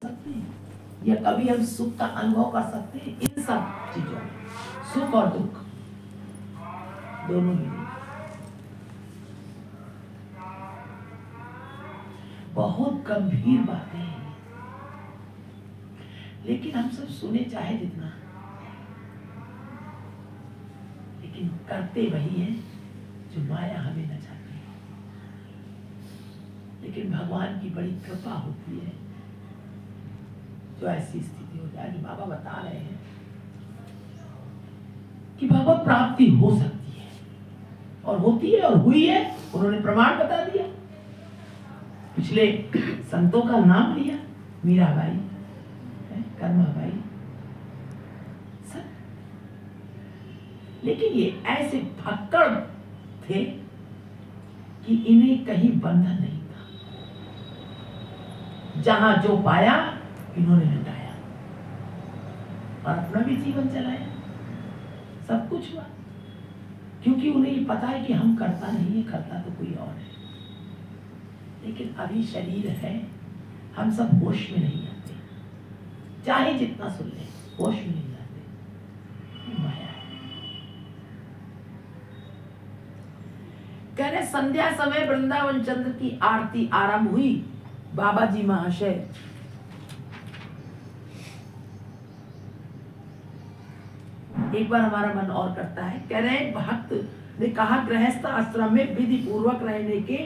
सकते हैं या कभी हम सुख का अनुभव कर सकते हैं। इन सब चीजों में सुख और दुख दोनों ही बहुत गंभीर बातें हैं, लेकिन हम सब सुने चाहे जितना, लेकिन करते वही है जो माया हमें न चाहती है। लेकिन भगवान की बड़ी कृपा होती है जो ऐसी स्थिति हो जाए। बाबा बता रहे हैं कि भगवत प्राप्ति हो सकती है और होती है और हुई है। उन्होंने प्रमाण बता दिया, पिछले संतों का नाम लिया, मीराबाई, कर्माबाई, सब। लेकिन ये ऐसे भक्कड़ थे कि इन्हें कहीं बंधन नहीं था। जहां जो पाया इन्होंने लुटाया और अपना भी जीवन चलाया, सब कुछ हुआ, क्योंकि उन्हें ये पता है कि हम करता नहीं है, करता तो कोई और है। लेकिन अभी शरीर है, हम सब होश में नहीं आते, चाहे जितना सुन ले होश में नहीं आते। माया है। कह रहे संध्या समय वृंदावन चंद्र की आरती आरंभ हुई। बाबा जी महाशय एक बार हमारा मन और करता है। कह रहे भक्त ने कहा गृहस्थ आश्रम में विधि पूर्वक रहने के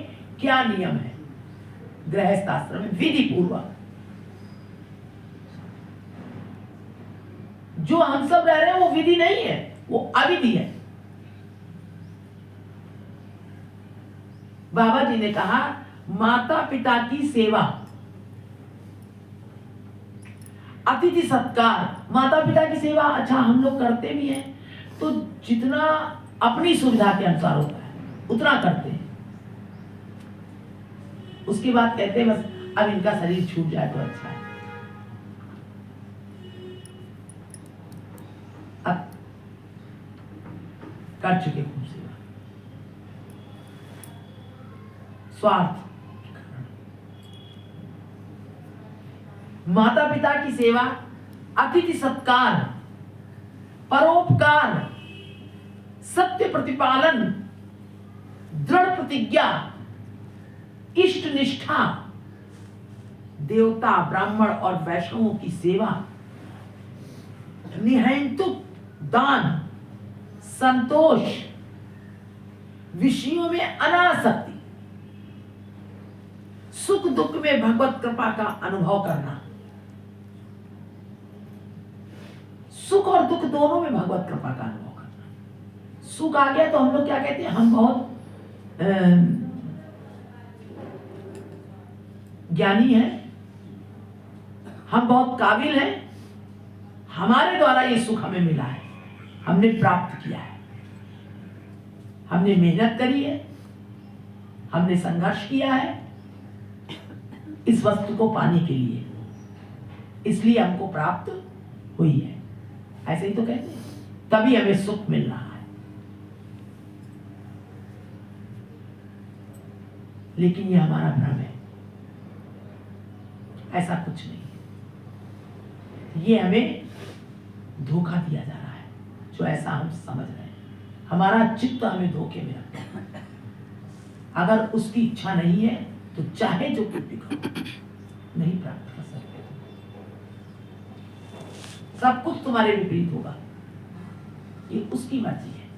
क्या नियम है। गृहस्थ आश्रम में विधि पूर्वक, जो हम सब रह रहे हैं वो विधि नहीं है, वो अविधि है। बाबा जी ने कहा माता पिता की सेवा, अतिथि सत्कार। माता पिता की सेवा अच्छा हम लोग करते भी हैं, तो जितना अपनी सुविधा के अनुसार होता है उतना करते हैं। उसके बाद कहते हैं बस अब इनका शरीर छूट जाए तो अच्छा है। अब कर चुके खूब सेवा, स्वार्थ। माता पिता की सेवा, अतिथि सत्कार, परोपकार, सत्य प्रतिपालन, दृढ़ प्रतिज्ञा, इष्ट निष्ठा, देवता ब्राह्मण और वैष्णवों की सेवा, निहंतुक दान, संतोष, विषयों में अनासक्ति, सुख दुख में भगवत कृपा का अनुभव करना। सुख और दुख दोनों में भगवत कृपा का अनुभव करना। सुख आ गया तो हम लोग क्या कहते हैं, हम बहुत ज्ञानी हैं, हम बहुत काबिल हैं, हमारे द्वारा ये सुख हमें मिला है, हमने प्राप्त किया है, हमने मेहनत करी है, हमने संघर्ष किया है इस वस्तु को पाने के लिए, इसलिए हमको प्राप्त हुई है। ऐसे ही तो कहते हैं, तभी हमें सुख मिल रहा है। लेकिन ये हमारा भ्रम है, ऐसा कुछ नहीं है। ये हमें धोखा दिया जा रहा है, जो ऐसा हम समझ रहे हैं। हमारा चित्त हमें धोखे में रखता है। अगर उसकी इच्छा नहीं है तो चाहे जो कुछ भी करो नहीं प्राप्त कर सकते। सब कुछ तुम्हारे विपरीत होगा, ये उसकी मर्जी है,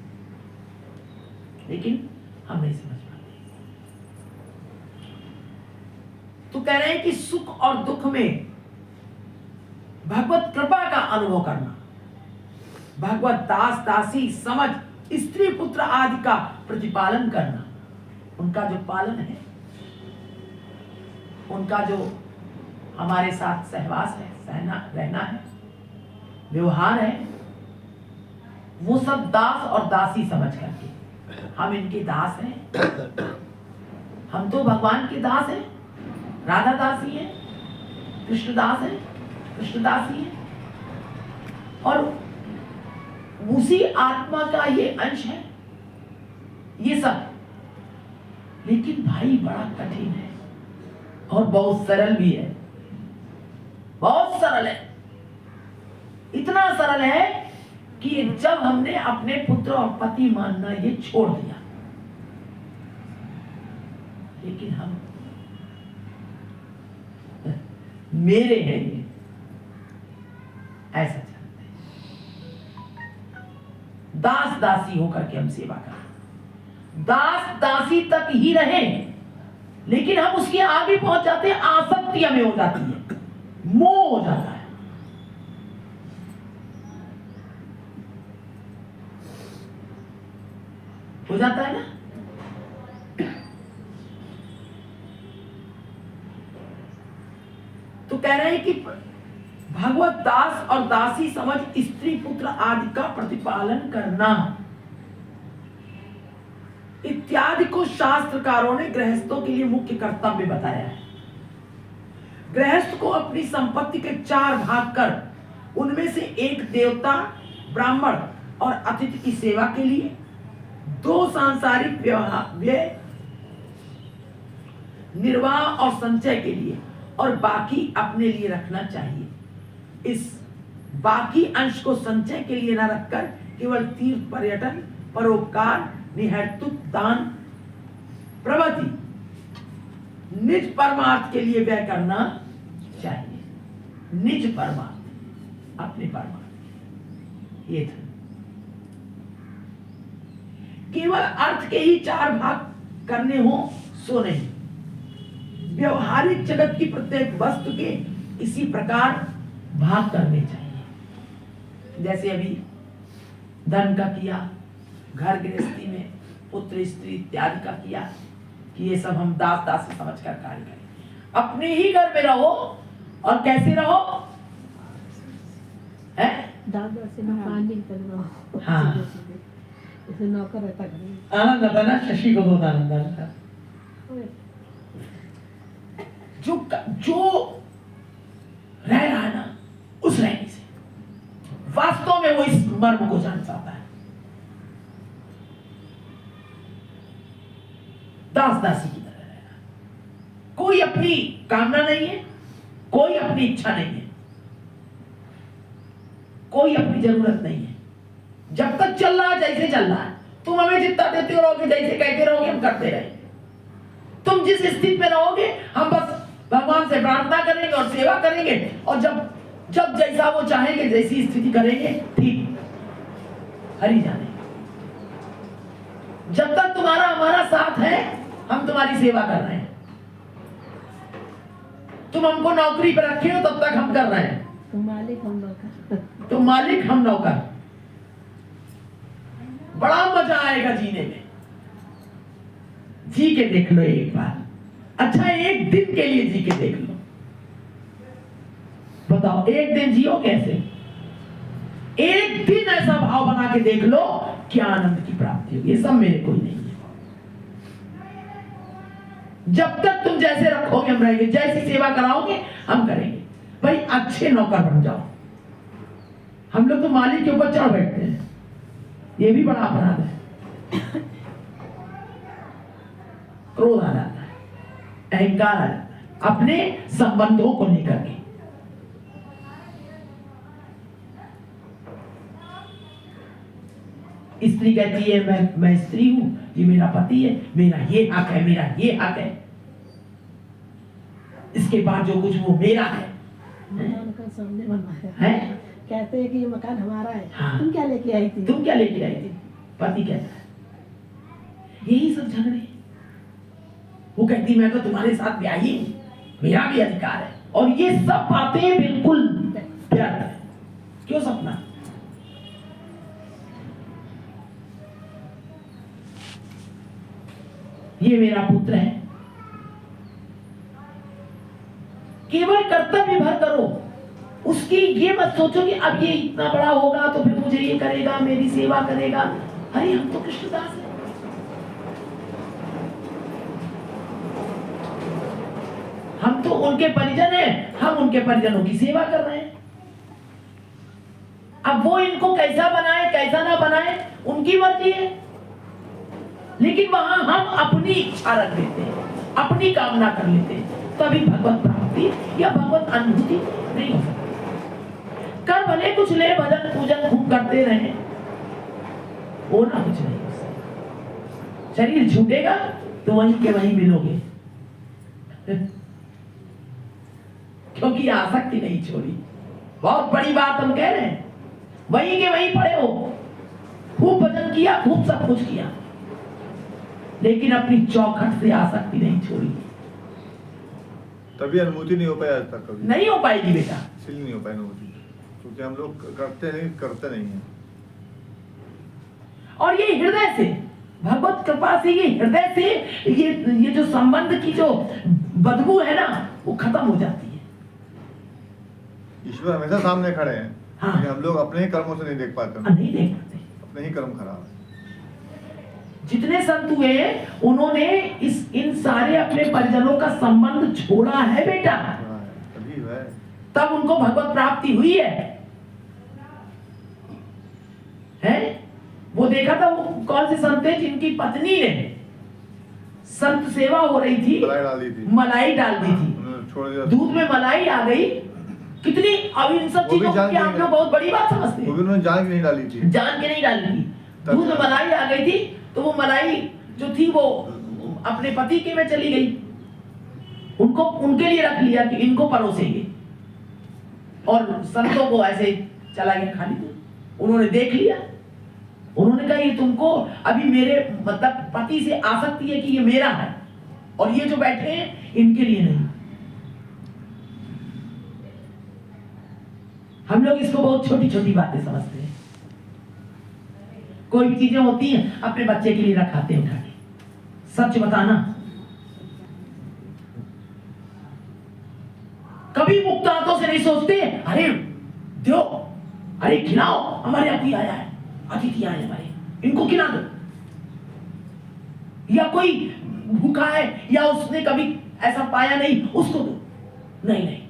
लेकिन हम नहीं समझ पाते। तो कह रहे हैं कि सुख और दुख में भगवत कृपा का अनुभव करना, भगवत दास दासी समझ स्त्री पुत्र आदि का प्रतिपालन करना। उनका जो पालन है, उनका जो हमारे साथ सहवास है, रहना है, व्यवहार है, वो सब दास और दासी समझ करके हम इनके दास हैं। हम तो भगवान के दास हैं, राधा दासी है, कृष्ण दास है, कृष्ण दासी है, और उसी आत्मा का ये अंश है ये सब। लेकिन भाई बड़ा कठिन है और बहुत सरल भी है। सरल है, इतना सरल है कि जब हमने अपने पुत्र और पति मानना ये छोड़ दिया, लेकिन हम मेरे हैं ये, ऐसा चाहते हैं। दास दासी होकर के हम सेवा करें, दास दासी तक ही रहे, लेकिन हम उसके आगे पहुंच जाते हैं, आसक्ति हमें हो जाती है, मोह हो जाता है। हो जाता है ना। तो कह रहे हैं कि भगवत दास और दासी समझ स्त्री पुत्र आदि का प्रतिपालन करना इत्यादि को शास्त्रकारों ने गृहस्थों के लिए मुख्य कर्तव्य बताया है। गृहस्थ को अपनी संपत्ति के 4 भाग कर उनमें से एक देवता, ब्राह्मण और अतिथि की सेवा के लिए, 2 सांसारिक व्यय निर्वाह और संचय के लिए और बाकी अपने लिए रखना चाहिए। इस बाकी अंश को संचय के लिए न रखकर केवल तीर्थ पर्यटन, परोपकार, निहर्तुक दान प्रभृति निज परमार्थ के लिए व्यय करना चाहिए। निज परमार्थ, अपने परमार्थ, ये था। केवल अर्थ के ही 4 भाग करने हो सो नहीं, व्यवहारिक जगत की प्रत्येक वस्तु के इसी प्रकार भाग करने चाहिए। जैसे अभी धन का किया, घर गृहस्थी में पुत्र स्त्री इत्यादि का किया, कि ये सब हम दास दासी समझ कर कार्य करें। अपने ही घर में रहो, और कैसे रहो है? हाँ, नौकर रहता घर। आनंद आता ना, शशि को बहुत आनंद आता। जो रह रहा है ना, उस रहने से वास्तव में वो इस मर्म को जान पाता है। दास दासी की तरह रहना, कोई अपनी कामना नहीं है, कोई अपनी इच्छा नहीं है, कोई अपनी जरूरत नहीं है। जब तक चल रहा है जैसे चल रहा है, तुम हमें जितना देते रहोगे, जैसे कहते रहोगे, हम करते रहेंगे। तुम जिस स्थिति में रहोगे, हम बस भगवान से प्रार्थना करेंगे और सेवा करेंगे, और जब जैसा वो चाहेंगे, जैसी स्थिति करेंगे, ठीक हरि जाने। जब तक तुम्हारा हमारा साथ है, हम तुम्हारी सेवा कर रहे हैं। तुम हमको नौकरी पर रखे हो, तब तक हम कर रहे हैं। तुम मालिक हम नौकर। तुम मालिक हम नौकर। बड़ा मजा आएगा जीने में। जी के देख लो एक बार, अच्छा एक दिन के लिए जी के देख लो। बताओ, एक दिन जियो कैसे? एक दिन ऐसा भाव बना के देख लो, क्या आनंद की प्राप्ति होगी। ये सब मेरे कोई नहीं है। जब तक तुम जैसे रखोगे हम रहेंगे, जैसी सेवा कराओगे हम करेंगे। भाई अच्छे नौकर बन जाओ। हम लोग तो मालिक के ऊपर चढ़ बैठते हैं, ये भी बड़ा अपराध है। क्रोध आ जाता है, अहंकार आ जाता है, अपने संबंधों को लेकर के। स्त्री कहती है मैं स्त्री हूं, ये मेरा पति है, मेरा ये हक है, मेरा ये हक है, इसके बाद जो कुछ वो मेरा है। मकान का सामने बनवाया है? कहते हैं कि ये मकान हमारा है। हाँ। तुम क्या लेके आई थी? तुम क्या लेके आई थी? पति कहता है। यही सब झगड़े। वो कहती मैं तो तुम्हारे साथ ब्याही हूं, मेरा भी अधिकार है। और ये सब बातें बिल्कुल व्यर्थ है। क्यों सपना? ये मेरा पुत्र है, केवल कर्तव्य भर करो। उसकी ये मत सोचो कि अब ये इतना बड़ा होगा तो फिर मुझे ये करेगा, मेरी सेवा करेगा। अरे हम तो कृष्णदास हैं, हम तो उनके परिजन हैं, हम उनके परिजनों की सेवा कर रहे हैं। अब वो इनको कैसा बनाए कैसा ना बनाए उनकी मर्जी है, लेकिन वहां हम अपनी इच्छा रख लेते हैं, अपनी कामना कर लेते हैं, तभी भगवत प्राप्ति या भगवत अनुभूति नहीं हो सकती। कर भले कुछ ले, भजन पूजन खूब करते रहे, वो ना कुछ नहीं उससे। शरीर छूटेगा तो वहीं के वहीं मिलोगे, क्योंकि आसक्ति नहीं छोड़ी। बहुत बड़ी बात हम कह रहे हैं, वहीं के वहीं पड़े हो, खूब भजन किया, खूब सब कुछ किया, लेकिन अपनी चौखट से आसक्ति नहीं छोड़ी। तभी अनुभूति नहीं हो पाया आज तक, कभी नहीं हो पाएगी बेटा, इसलिए नहीं हो पाया अनुभूति, क्योंकि हम लोग करते नहीं हैं। और ये हृदय से, भगवत कृपा से, ये हृदय से ये जो संबंध की जो बदबू है ना, वो खत्म हो जाती है। ईश्वर हमेशा सामने खड़े हैं, हाँ। लेकिन हम लोग अपने ही कर्मों से नहीं देख पाते, नहीं देख पाते। अपने ही कर्म खराब है। जितने संत हुए उन्होंने इन सारे अपने परिजनों का संबंध छोड़ा है बेटा, तभी है, तब उनको भगवत प्राप्ति हुई है? वो देखा था, वो कौन से संत थे जिनकी पत्नी ने संत सेवा हो रही थी, मलाई डाल दी थी, छोड़ दिया, दूध में मलाई आ गई। कितनी, अब इन सब चीजों को क्या हम लोग बहुत बड़ी बात समझते हैं? वो भी उन्होंने जान के नहीं डाली थी, जान के नहीं डाली थी, दूध में मलाई आ गई थी, तो वो मलाई जो थी वो अपने पति के में चली गई, उनको उनके लिए रख लिया कि इनको परोसेंगे, और संतों को ऐसे चला गया खाली दूध। उन्होंने देख लिया, उन्होंने कहा ये तुमको अभी मेरे मतलब पति से आसक्ति है कि ये मेरा है, और ये जो बैठे हैं इनके लिए नहीं। हम लोग इसको बहुत छोटी छोटी बातें समझते हैं। कोई भी चीजें होती हैं अपने बच्चे के लिए रखाते हैं उठा के। सच बताना, कभी मुक्त हाथों से नहीं सोचते अरे दो, अरे खिलाओ, हमारे यहाँ कोई आया है, अतिथि आए हमारे, इनको खिला दो। या कोई भूखा है या उसने कभी ऐसा पाया नहीं, उसको दो। नहीं नहीं,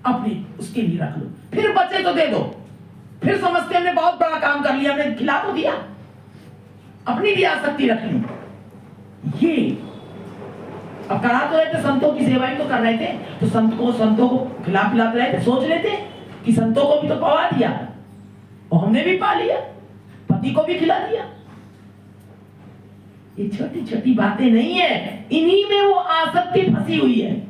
अपने उसके लिए रख लो, फिर बचे तो दे दो। फिर समझते हमने बहुत बड़ा काम कर लिया, हमने खिला तो दिया, अपनी भी आसक्ति रख ली। ये अब करा तो रहे थे, संतों की सेवाएं तो कर रहे थे, तो संतों को खिला पिलाते रहे थे, सोच लेते कि संतों को भी तो पवा दिया और हमने भी पा लिया, पति को भी खिला दिया। ये छोटी छोटी बातें नहीं है, इन्हीं में वो आसक्ति फंसी हुई है,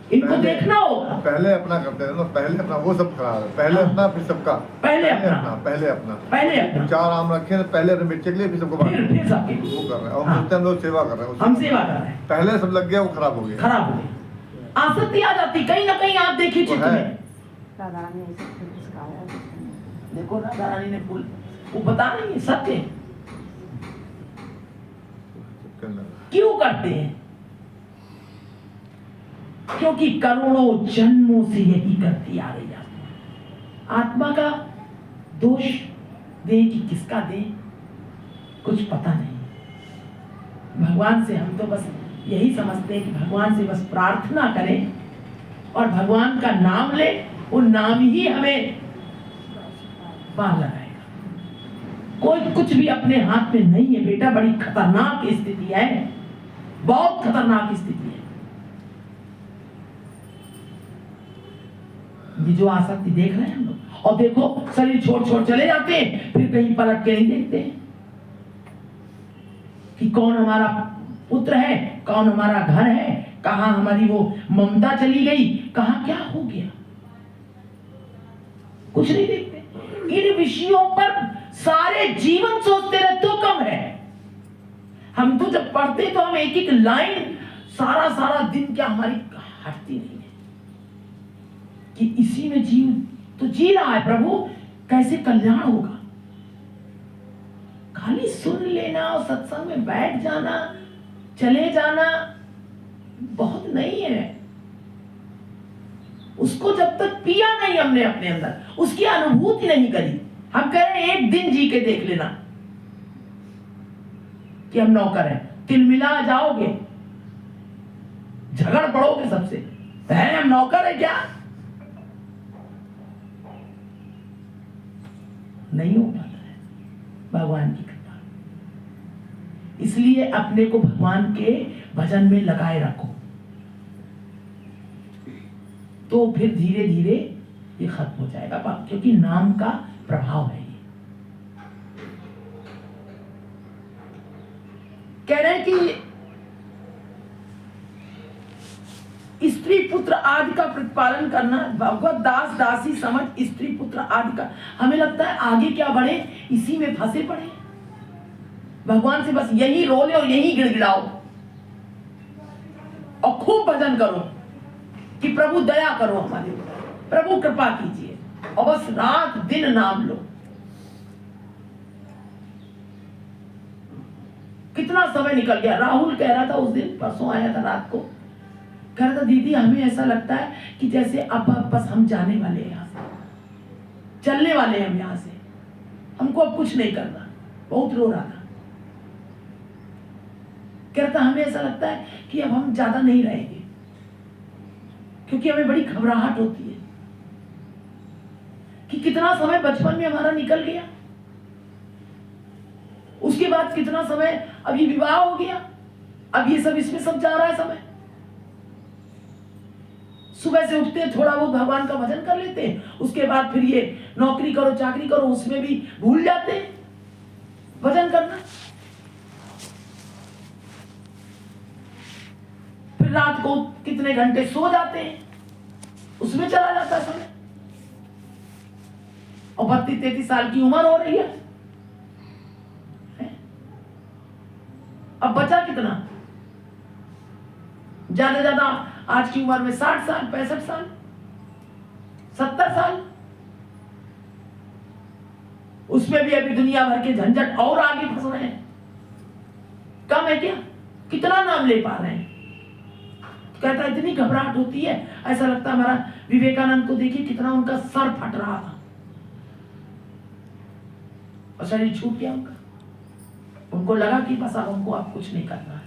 इनको देखना होगा। पहले अपना करते हैं ना, पहले अपना, वो सब खराब है। पहले अपना फिर सबका, पहले अपना, पहले अपना, पहले अपना। चार आम रखे, पहले अपने बच्चे के लिए, फिर सबको बांटे, फिर सबके वो कर रहे हैं। और हम लोग सेवा कर रहे हैं, हम सेवा कर रहे हैं, पहले सब लग गया, वो खराब हो गया, खराब हो गया। आसक्ति आ जाती कहीं ना कहीं, आप देखिए चित्र में। देखो राधा रानी ने फूल, वो बता रही है सत्य। क्यों करते हैं? क्योंकि करोड़ों जन्मों से यही करती आ रही आत्मा। आत्मा का दोष दे कि किसका दे, कुछ पता नहीं। भगवान से हम तो बस यही समझते हैं कि भगवान से बस प्रार्थना करें और भगवान का नाम ले, वो नाम ही हमें पार लगाएगा। कोई कुछ भी अपने हाथ में नहीं है बेटा, बड़ी खतरनाक स्थिति है, बहुत खतरनाक स्थिति है। ये जो आसक्ति देख रहे हैं हम लोग, और देखो शरीर छोड़ चले जाते हैं, फिर कहीं पलट के नहीं देखते कि कौन हमारा पुत्र है, कौन हमारा घर है, कहां हमारी वो ममता चली गई, कहां क्या हो गया, कुछ नहीं देखते। इन विषयों पर सारे जीवन सोचते रहे तो कम है। हम तो जब पढ़ते तो हम एक एक लाइन सारा दिन क्या हमारी हटती नहीं है कि इसी में जीव तो जी रहा है प्रभु, कैसे कल्याण होगा। खाली सुन लेना और सत्संग में बैठ जाना, चले जाना बहुत नहीं है। उसको जब तक पिया नहीं हमने अपने अंदर, उसकी अनुभूति नहीं करी। हम कह रहे हैं एक दिन जी के देख लेना कि हम नौकर हैं, तिलमिला जाओगे, झगड़ पड़ोगे सबसे, हम नौकर है क्या? नहीं हो पाता है भगवान की कृपा। इसलिए अपने को भगवान के भजन में लगाए रखो। तो फिर धीरे धीरे ये खत्म हो जाएगा, क्योंकि नाम का प्रभाव है। ये कह रहे हैं कि स्त्री पुत्र आदि का प्रतिपालन करना, भगवत दास दासी समझ स्त्री पुत्र आदि का। हमें लगता है आगे क्या बढ़े, इसी में फंसे पड़े। भगवान से बस यही रोले और यही गिड़गिड़ाओ और खूब भजन करो कि प्रभु दया करो हमारे ऊपर, प्रभु कृपा कीजिए, और बस रात दिन नाम लो। कितना समय निकल गया। राहुल कह रहा था उस दिन, परसों आया था रात को, कह रहा था दीदी हमें ऐसा लगता है कि जैसे अब बस हम जाने वाले हैं, यहाँ से चलने वाले हैं हम यहाँ से, हमको अब कुछ नहीं करना। बहुत रो रहा था, कह रहा था हमें ऐसा लगता है कि अब हम ज्यादा नहीं रहेंगे, क्योंकि हमें बड़ी घबराहट होती है कि कितना समय बचपन में हमारा निकल गया, उसके बाद कितना समय, अभी विवाह हो गया, अब ये सब इसमें सब जा रहा है समय। सुबह से उठते हैं, थोड़ा वो भगवान का भजन कर लेते हैं, उसके बाद फिर ये नौकरी करो चाकरी करो, उसमें भी भूल जाते हैं भजन करना। फिर रात को कितने घंटे सो जाते हैं, उसमें चला जाता है समय। और 32-33 साल की उम्र हो रही है, अब बचा कितना? ज्यादा ज्यादा आज की उम्र में 60 साल, 65 साल, 70 साल, उसमें भी अभी दुनिया भर के झंझट और आगे फंस रहे हैं। कम है क्या? कितना नाम ले पा रहे हैं? तो कहता है इतनी घबराहट होती है, ऐसा लगता है हमारा विवेकानंद को देखिए कितना उनका सर फट रहा था और शरीर छूट गया उनका। उनको लगा कि बस अब हमको अब कुछ नहीं करना है।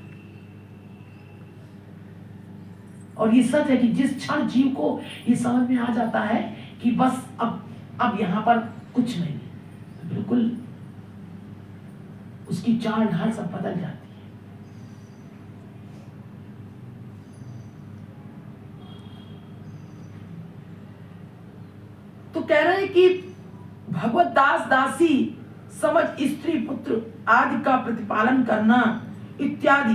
और ये सच है कि जिस क्षण जीव को ये समझ में आ जाता है कि बस अब यहां पर कुछ नहीं, बिल्कुल उसकी चाल ढाल सब बदल जाती है। तो कह रहे हैं कि भगवत दास दासी समझ स्त्री पुत्र आदि का प्रतिपालन करना इत्यादि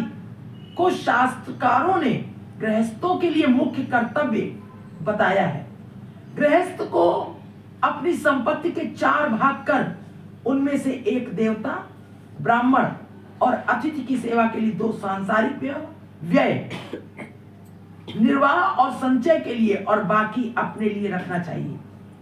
को शास्त्रकारों ने गृहस्थों के लिए मुख्य कर्तव्य बताया है। गृहस्थ को अपनी संपत्ति के 4 भाग कर उनमें से एक देवता, ब्राह्मण और अतिथि की सेवा के लिए 2 सांसारिक व्यय, निर्वाह और संचय के लिए और बाकी अपने लिए रखना चाहिए।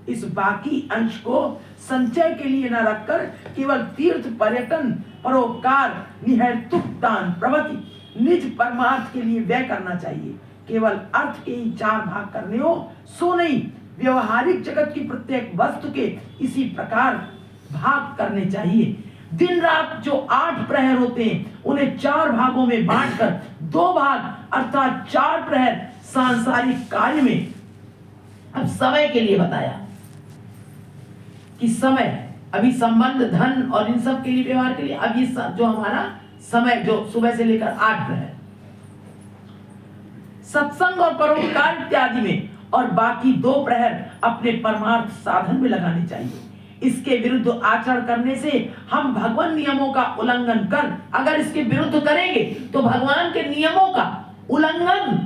इस बाकी अंश को संचय के लिए न रखकर केवल तीर्थ, पर्यटन, परोपकार, निहर्तुक दान प्रभृति निज परमार्थ के लिए व्यय करना चाहिए। केवल अर्थ के ही 4 भाग करने हो सो नहीं, व्यवहारिक जगत की प्रत्येक वस्तु के इसी प्रकार भाग करने चाहिए। दिन रात जो 8 प्रहर होते हैं उन्हें 4 भागों में बांटकर 2 भाग अर्थात 4 प्रहर सांसारिक कार्य में। अब समय के लिए बताया कि समय अभी संबंध, धन और इन सब के लिए, व्यवहार के लिए, अब ये जो हमारा समय जो सुबह से लेकर 8 प्रहर सत्संग और परोपकार इत्यादि में, और बाकी 2 प्रहर अपने परमार्थ साधन में लगाने चाहिए। इसके विरुद्ध आचरण करने से हम भगवान नियमों का उल्लंघन कर, अगर इसके विरुद्ध करेंगे तो भगवान के नियमों का उल्लंघन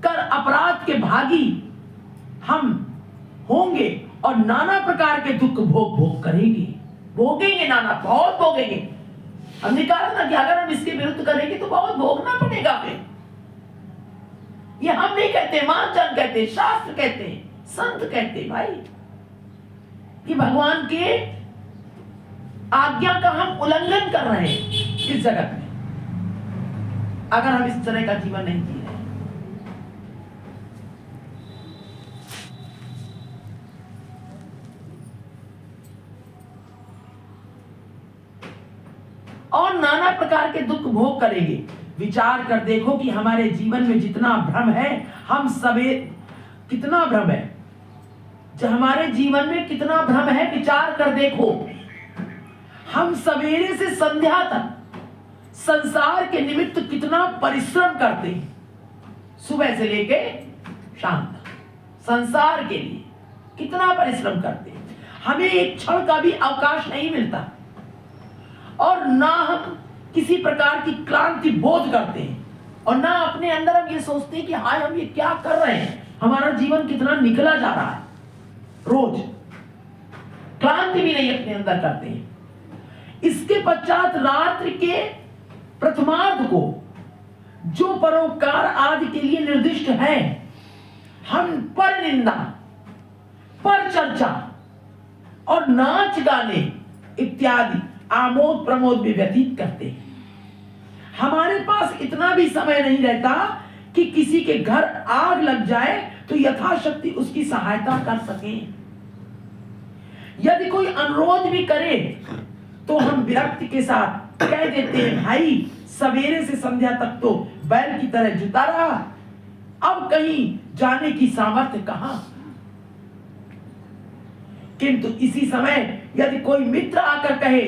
कर अपराध के भागी हम होंगे और नाना प्रकार के दुख भोग करेंगे, भोगेंगे, नाना बहुत भोगेंगे। हमने कहा ना कि अगर हम इसके विरुद्ध करेंगे तो बहुत भोगना पड़ेगा हमें। ये हम नहीं कहते, महाजन कहते, शास्त्र कहते, संत कहते भाई कि भगवान के आज्ञा का हम उल्लंघन कर रहे हैं इस जगत में, अगर हम इस तरह का जीवन नहीं जी रहे। और नाना प्रकार के दुख भोग करेंगे। विचार कर देखो कि हमारे जीवन में जितना भ्रम है, हम सबे कितना भ्रम है, जो हमारे जीवन में कितना भ्रम है, विचार कर देखो। हम सवेरे से संध्या तक संसार के निमित्त कितना परिश्रम करते हैं, सुबह से लेके शाम तक। संसार के लिए कितना परिश्रम करते हैं, हमें एक क्षण का भी अवकाश नहीं मिलता, और ना हम किसी प्रकार की क्लांति बोध करते हैं, और ना अपने अंदर हम ये सोचते हैं कि हाय हम ये क्या कर रहे हैं, हमारा जीवन कितना निकला जा रहा है। रोज क्लांति भी नहीं अपने अंदर करते हैं। इसके पश्चात रात्रि के प्रथमार्ध को जो परोपकार आदि के लिए निर्दिष्ट है, हम पर निंदा, पर चर्चा और नाच गाने इत्यादि आमोद प्रमोद में व्यतीत करते हैं। हमारे पास इतना भी समय नहीं रहता कि किसी के घर आग लग जाए तो यथाशक्ति उसकी सहायता कर सकें। यदि कोई अनुरोध भी करे तो हम विरक्ति के साथ कह देते हैं, भाई सवेरे से संध्या तक तो बैल की तरह जुटा रहा, अब कहीं जाने की सामर्थ्य कहां। किंतु इसी समय यदि कोई मित्र आकर कहे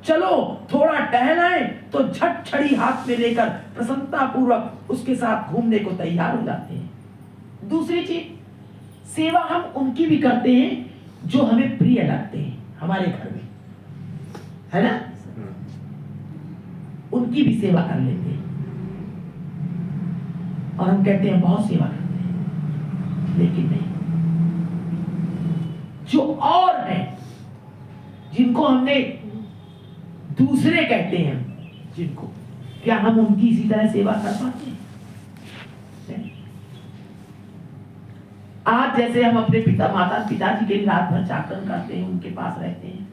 चलो थोड़ा टहलाएं, तो झट छड़ी हाथ में लेकर प्रसन्नता पूर्वक उसके साथ घूमने को तैयार हो जाते हैं। दूसरी चीज, सेवा हम उनकी भी करते हैं जो हमें प्रिय लगते हैं हमारे घर में, है ना, उनकी भी सेवा कर लेते हैं। और हम कहते हैं बहुत सेवा करते हैं, लेकिन नहीं, जो और है जिनको हमने दूसरे कहते हैं जिनको, क्या हम उनकी इसी तरह सेवा कर पाते हैं? आज जैसे हम अपने पिताजी के लिए रात भर जागरण करते हैं, उनके पास रहते हैं,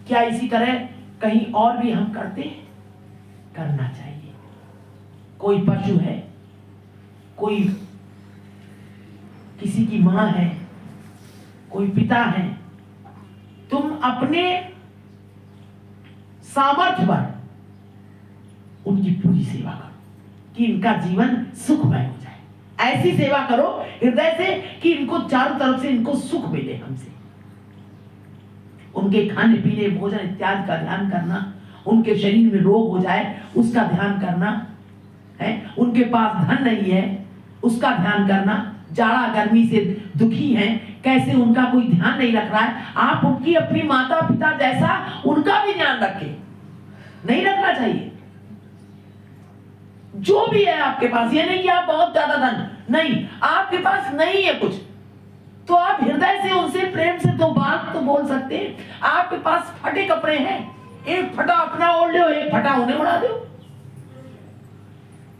क्या इसी तरह कहीं और भी हम करते हैं? करना चाहिए। कोई पशु है, कोई किसी की मां है, कोई पिता है, तुम अपने सामर्थ्य पर उनकी पूरी सेवा करो कि इनका जीवन सुखमय हो जाए। ऐसी सेवा करो हृदय से कि इनको चारों तरफ से इनको सुख मिले हमसे। उनके खाने पीने भोजन इत्यादि का ध्यान करना, उनके शरीर में रोग हो जाए उसका ध्यान करना है, उनके पास धन नहीं है उसका ध्यान करना, जाड़ा गर्मी से दुखी हैं, कैसे उनका कोई ध्यान नहीं रख रहा है। आप उनकी अपनी माता पिता जैसा उनका भी ध्यान रखें, नहीं रखना चाहिए। जो भी है आपके पास, ये नहीं कि आप बहुत ज्यादा धन, नहीं, आपके पास नहीं है कुछ, तो आप हृदय से उनसे प्रेम से दो बात तो बोल सकते हैं। आपके पास फटे कपड़े हैं, एक फटा अपना ओढ़ लो, एक फटा उन्हें उड़ा दो।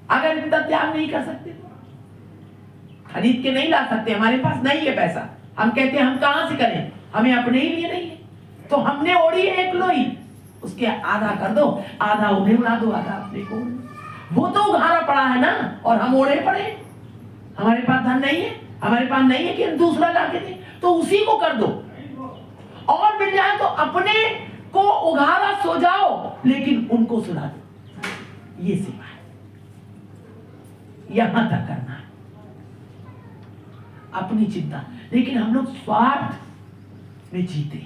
अगर इतना त्याग नहीं कर सकते, खरीद के नहीं ला सकते, हमारे पास नहीं है पैसा, हम कहते हैं हम कहां से करें, हमें अपने ही लिए नहीं है, तो हमने ओढ़ी है एक लोई, उसके आधा कर दो, आधा उन्हें उड़ा दो, आधा अपने को। वो तो उघारा पड़ा है ना, और हम ओढ़े पड़े। हमारे पास धन नहीं है, हमारे पास नहीं है कि हम दूसरा लाके दें, तो उसी को कर दो। और मिल जाए तो अपने को उघारा सो जाओ, लेकिन उनको सुला दो। ये सेवा है, यहां तक करना है अपनी चिंता। लेकिन हम लोग स्वार्थ में जीते।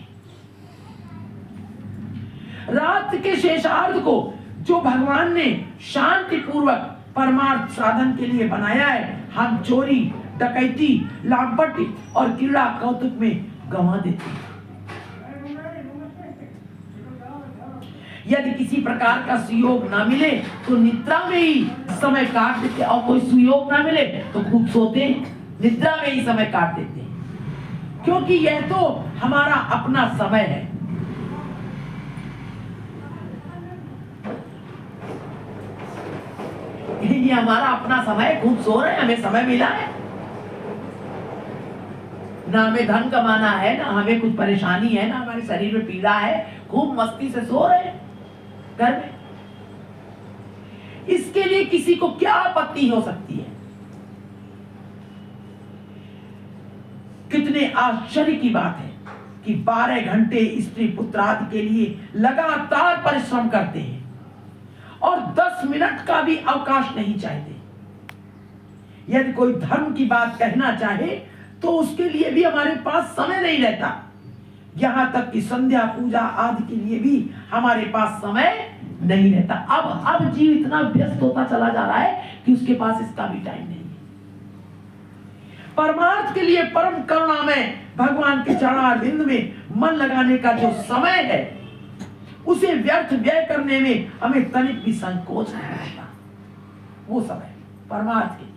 रात के शेषार्ध को जो भगवान ने शांति पूर्वक परमार्थ साधन के लिए बनाया है, हम चोरी डकैती लापटी और क्रीड़ा कौतुक में गंवा देते हैं। यदि किसी प्रकार का सुयोग ना मिले तो निद्रा में ही समय काट देते, और कोई सुयोग ना मिले तो खूब सोते हैं, निद्रा में ही समय काट देते हैं, क्योंकि यह तो हमारा अपना समय है। ये हमारा अपना समय, खूब सो रहे हैं, हमें समय मिला है, ना हमें धन कमाना है, ना हमें कुछ परेशानी है, ना हमारे शरीर में पीड़ा है, खूब मस्ती से सो रहे हैं घर में। इसके लिए किसी को क्या आपत्ति हो सकती है? कितने आश्चर्य की बात है कि 12 घंटे स्त्री पुत्र आदि के लिए लगातार परिश्रम करते हैं और 10 मिनट का भी अवकाश नहीं चाहते। यदि कोई धर्म की बात कहना चाहे तो उसके लिए भी हमारे पास समय नहीं रहता, यहां तक कि संध्या पूजा आदि के लिए भी हमारे पास समय नहीं रहता। अब जीव इतना व्यस्त होता चला जा रहा है कि उसके पास इसका भी टाइम नहीं है। परमार्थ के लिए परम करुणा में भगवान के चरणारविंद में मन लगाने का जो समय है, उसे व्यर्थ व्यय करने में हमें तनिक भी संकोच नहीं होता। वो समय परमार्थ के लिए,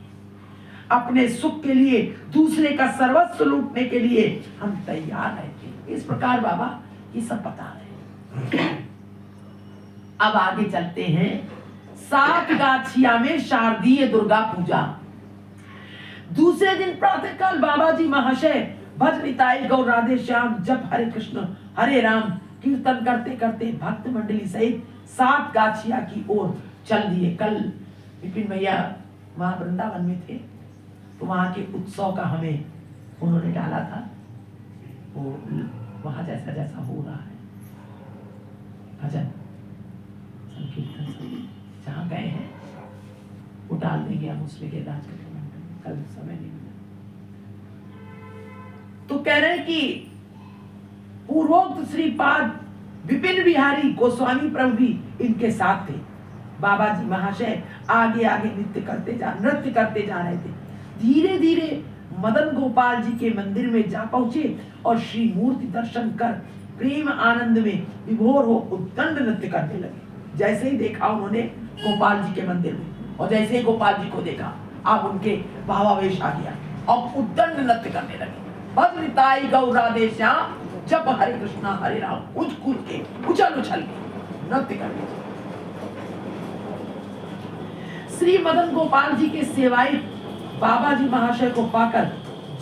अपने सुख के लिए, दूसरे का सर्वस्व लूटने के लिए हम तैयार रहते हैं। इस प्रकार बाबा ये सब बता रहे हैं। अब आगे चलते हैं। 7 गाछिया में शारदीय दुर्गा पूजा। दूसरे दिन प्रातःकाल बाबा जी महाशय भज निताई गौर राधे श्याम जप हरे कृष्ण हरे राम कीर्तन करते करते भक्त मंडली सहित 7 गाछिया की ओर चल दिए। कल विपिन भैया वहां वृंदावन में थे, तो वहां के उत्सव का हमें उन्होंने डाला था। वो वहां जैसा जैसा हो रहा है, भजन संकीर्तन सब जहाँ गए हैं वो डाल देंगे हम उस लेके राज के कल समय नहीं मिला। तो कह रहे हैं कि पूर्वोक्त श्रीपाद विपिन बिहारी गोस्वामी प्रभु भी इनके साथ थे। बाबा जी महाशय आगे आगे नृत्य करते जा रहे थे। धीरे धीरे मदन गोपाल जी के मंदिर में जा पहुंचे और श्री मूर्ति दर्शन कर प्रेम आनंद में विभोर हो उद्दंड नृत्य करने लगे। जैसे ही देखा उन्होंने गोपाल जी के मंदिर में, और जैसे ही गोपाल जी को देखा अब उनके भावावेश आ गया और उद्दंड नृत्य करने लगे। भज निताई गौर राधे श्याम जप हरे कृष्णा हरे राम, कूद कूद के उछल उछल के नृत्य करने लगे। श्री मदन गोपाल जी के सेवाई बाबा जी महाशय को पाकर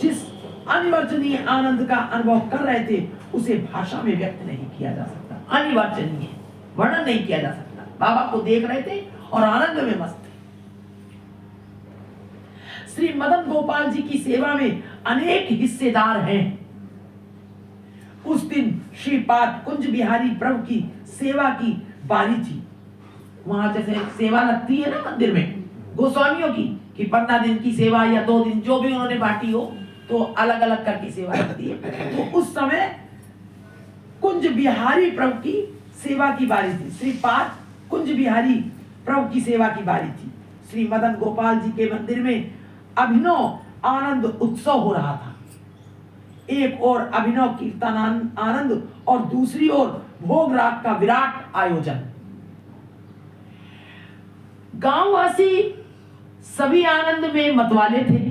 जिस अनिवर्चनीय आनंद का अनुभव कर रहे थे उसे भाषा में व्यक्त नहीं किया जा सकता। अनिवर्चनीय वर्णन नहीं किया जा सकता। बाबा को देख रहे थे और आनंद में मस्त थे। श्री मदन गोपाल जी की सेवा में अनेक हिस्सेदार हैं। उस दिन श्रीपाद कुंज बिहारी प्रभु की सेवा की बारी थी। वहां जैसे सेवा लगती है ना मंदिर में गोस्वामियों की, कि 15 दिन की सेवा या 2 दिन जो भी उन्होंने बांटी हो, तो अलग अलग करके सेवा लगती है। तो उस समय कुंज बिहारी प्रभु की सेवा की बारी थी। श्रीपाद कुंज बिहारी प्रभु की सेवा की बारी थी। श्री मदन गोपाल जी के मंदिर में अभिनव आनंद उत्सव हो रहा था। एक ओर अभिनव कीर्तन आनंद और दूसरी ओर भोग राग का विराट आयोजन। गांववासी सभी आनंद में मतवाले थे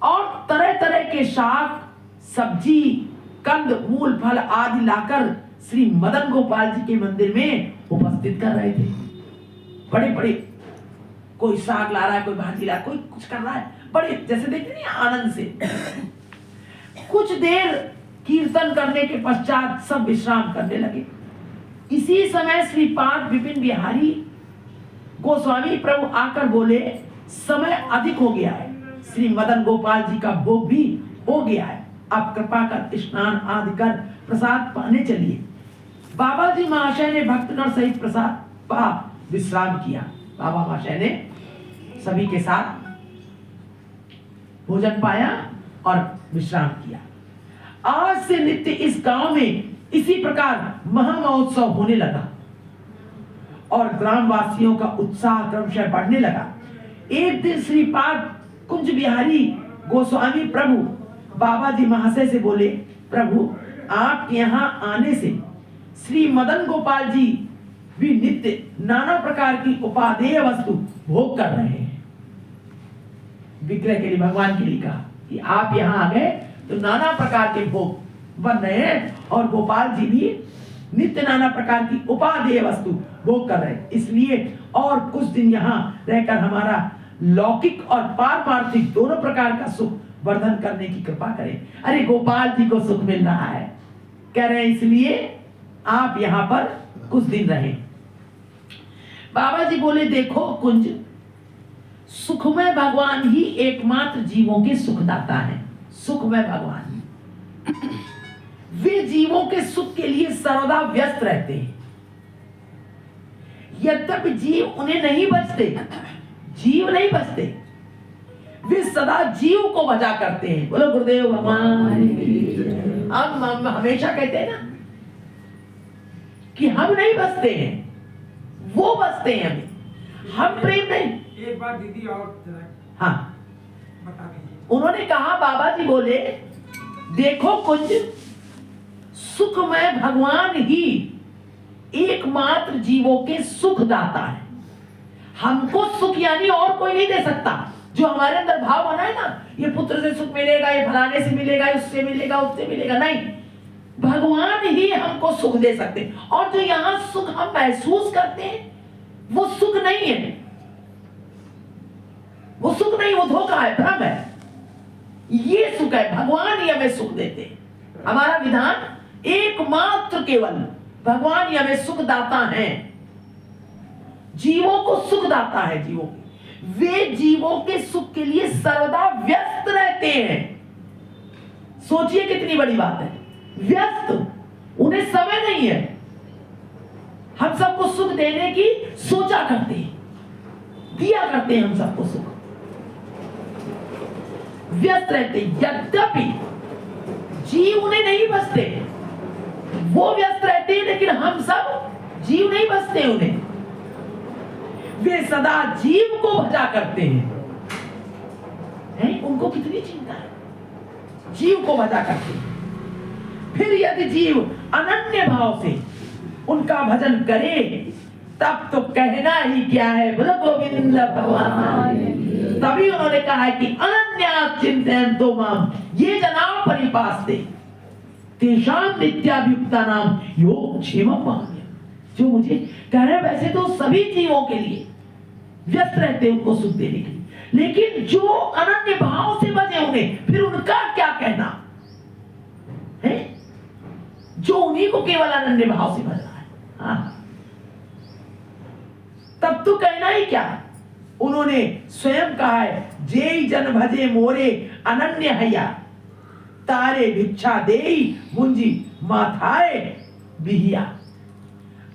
और तरह तरह के शाक सब्जी कंद मूल फल आदि लाकर श्री मदन गोपाल जी के मंदिर में उपस्थित कर रहे थे। बड़े बड़े, कोई साग ला रहा है, कोई भाजी ला रहा है, कोई कुछ कर रहा है, बड़े जैसे देखते नहीं आनंद से। कुछ देर कीर्तन करने के पश्चात सब विश्राम करने लगे। इसी समय श्रीपाद विपिन बिहारी गोस्वामी प्रभु आकर बोले, समय अधिक हो गया है, श्री मदन गोपाल जी का भोग भी हो गया है, आप कृपा कर स्नान आदि कर प्रसाद पाने चलिए। बाबा जी महाशय ने भक्तगण सहित प्रसाद पा विश्राम किया। बाबा महाशय ने सभी के साथ भोजन पाया और विश्राम किया। आज से नित्य इस गांव में इसी प्रकार महामहोत्सव होने लगा और ग्रामवासियों का उत्साह क्रमशः बढ़ने लगा। एक दिन श्रीपाद कुंज बिहारी गोस्वामी प्रभु बाबा जी महाशय से बोले, प्रभु आपके यहाँ आने से श्री मदन गोपाल जी भी नित्य नाना प्रकार की उपादेय वस्तु भोग कर रहे हैं। विग्रह के लिए भगवान के लिए कहा कि आप यहाँ आ गए तो नाना प्रकार के भोग बन रहे हैं और गोपाल जी भी नित्य नाना प्रकार की उपादेय वस्तु भोग कर रहे हैं। इसलिए और कुछ दिन यहाँ रहकर हमारा लौकिक और पारमार्थिक दोनों प्रकार का सुख वर्धन करने की कृपा करें। अरे गोपाल जी को सुख मिल रहा है, कह रहे हैं इसलिए आप यहाँ पर कुछ दिन रहें। बाबा जी बोले, देखो कुंज, सुखमय भगवान ही एकमात्र जीवों के सुखदाता है। सुखमय भगवान वे जीवों के सुख के लिए सर्वदा व्यस्त रहते हैं। यद्यपि जीव उन्हें नहीं बचते, जीव नहीं बचते, वे सदा जीव को भजा करते हैं। बोलो गुरुदेव भगवान। हम हमेशा कहते हैं ना कि हम नहीं बचते हैं, वो बचते हैं हमें, हम प्रेम नहीं। एक बात दीदी और हाँ, उन्होंने कहा, बाबा जी बोले, देखो कुंज, सुखमय भगवान ही एकमात्र जीवों के सुख दाता है। हमको सुख यानी और कोई नहीं दे सकता। जो हमारे अंदर भाव बना है ना, ये पुत्र से सुख मिलेगा, ये फलाने से मिलेगा, उससे मिलेगा, उससे मिलेगा, नहीं, भगवान ही हमको सुख दे सकते हैं। और जो यहां सुख हम महसूस करते हैं वो सुख नहीं है, वो सुख नहीं, वो धोखा है, भ्रम है। ये सुख है, भगवान ही हमें सुख देते हैं। हमारा विधान एकमात्र केवल भगवान ही हमें सुख दाता है, जीवों को सुख दाता है। जीवों वे जीवों के सुख के लिए सर्वदा व्यस्त रहते हैं। सोचिए कितनी बड़ी बात है, व्यस्त, उन्हें समय नहीं है। हम सबको सुख देने की सोचा करते हैं, दिया करते हैं हम सबको सुख, व्यस्त रहते। यद्यपि जीव उन्हें नहीं बसते, वो व्यस्त रहते हैं, लेकिन हम सब जीव नहीं बसते उन्हें। वे सदा जीव को भजा करते हैं, उनको कितनी चिंता है, जीव को भजा करते हैं। फिर यदि जीव अनन्य भाव से उनका भजन करे, तब तो कहना ही क्या है, बोलो गोविंद भगवान। तभी उन्होंने कहा है कि अनन्या चिंतयन्तो माम ये जना परिपास्ते तेषां नित्याभियुक्ता नाम योग क्षेमम मान्यम्। जो मुझे कह रहे हैं, वैसे तो सभी जीवों के लिए व्यस्त रहते हैं उनको सुख देने के लिए, लेकिन जो अनन्य भाव से बजे उन्हें, फिर उनका क्या कहना है, जो उन्हीं को केवल अनन्य भाव से भज रहा है। हाँ, तब तो कहना ही क्या। उन्होंने स्वयं कहा है, जे जन भजे मोरे अनन्य हैया, तारे भिक्षा देई मुंजी माथाए बिहिया।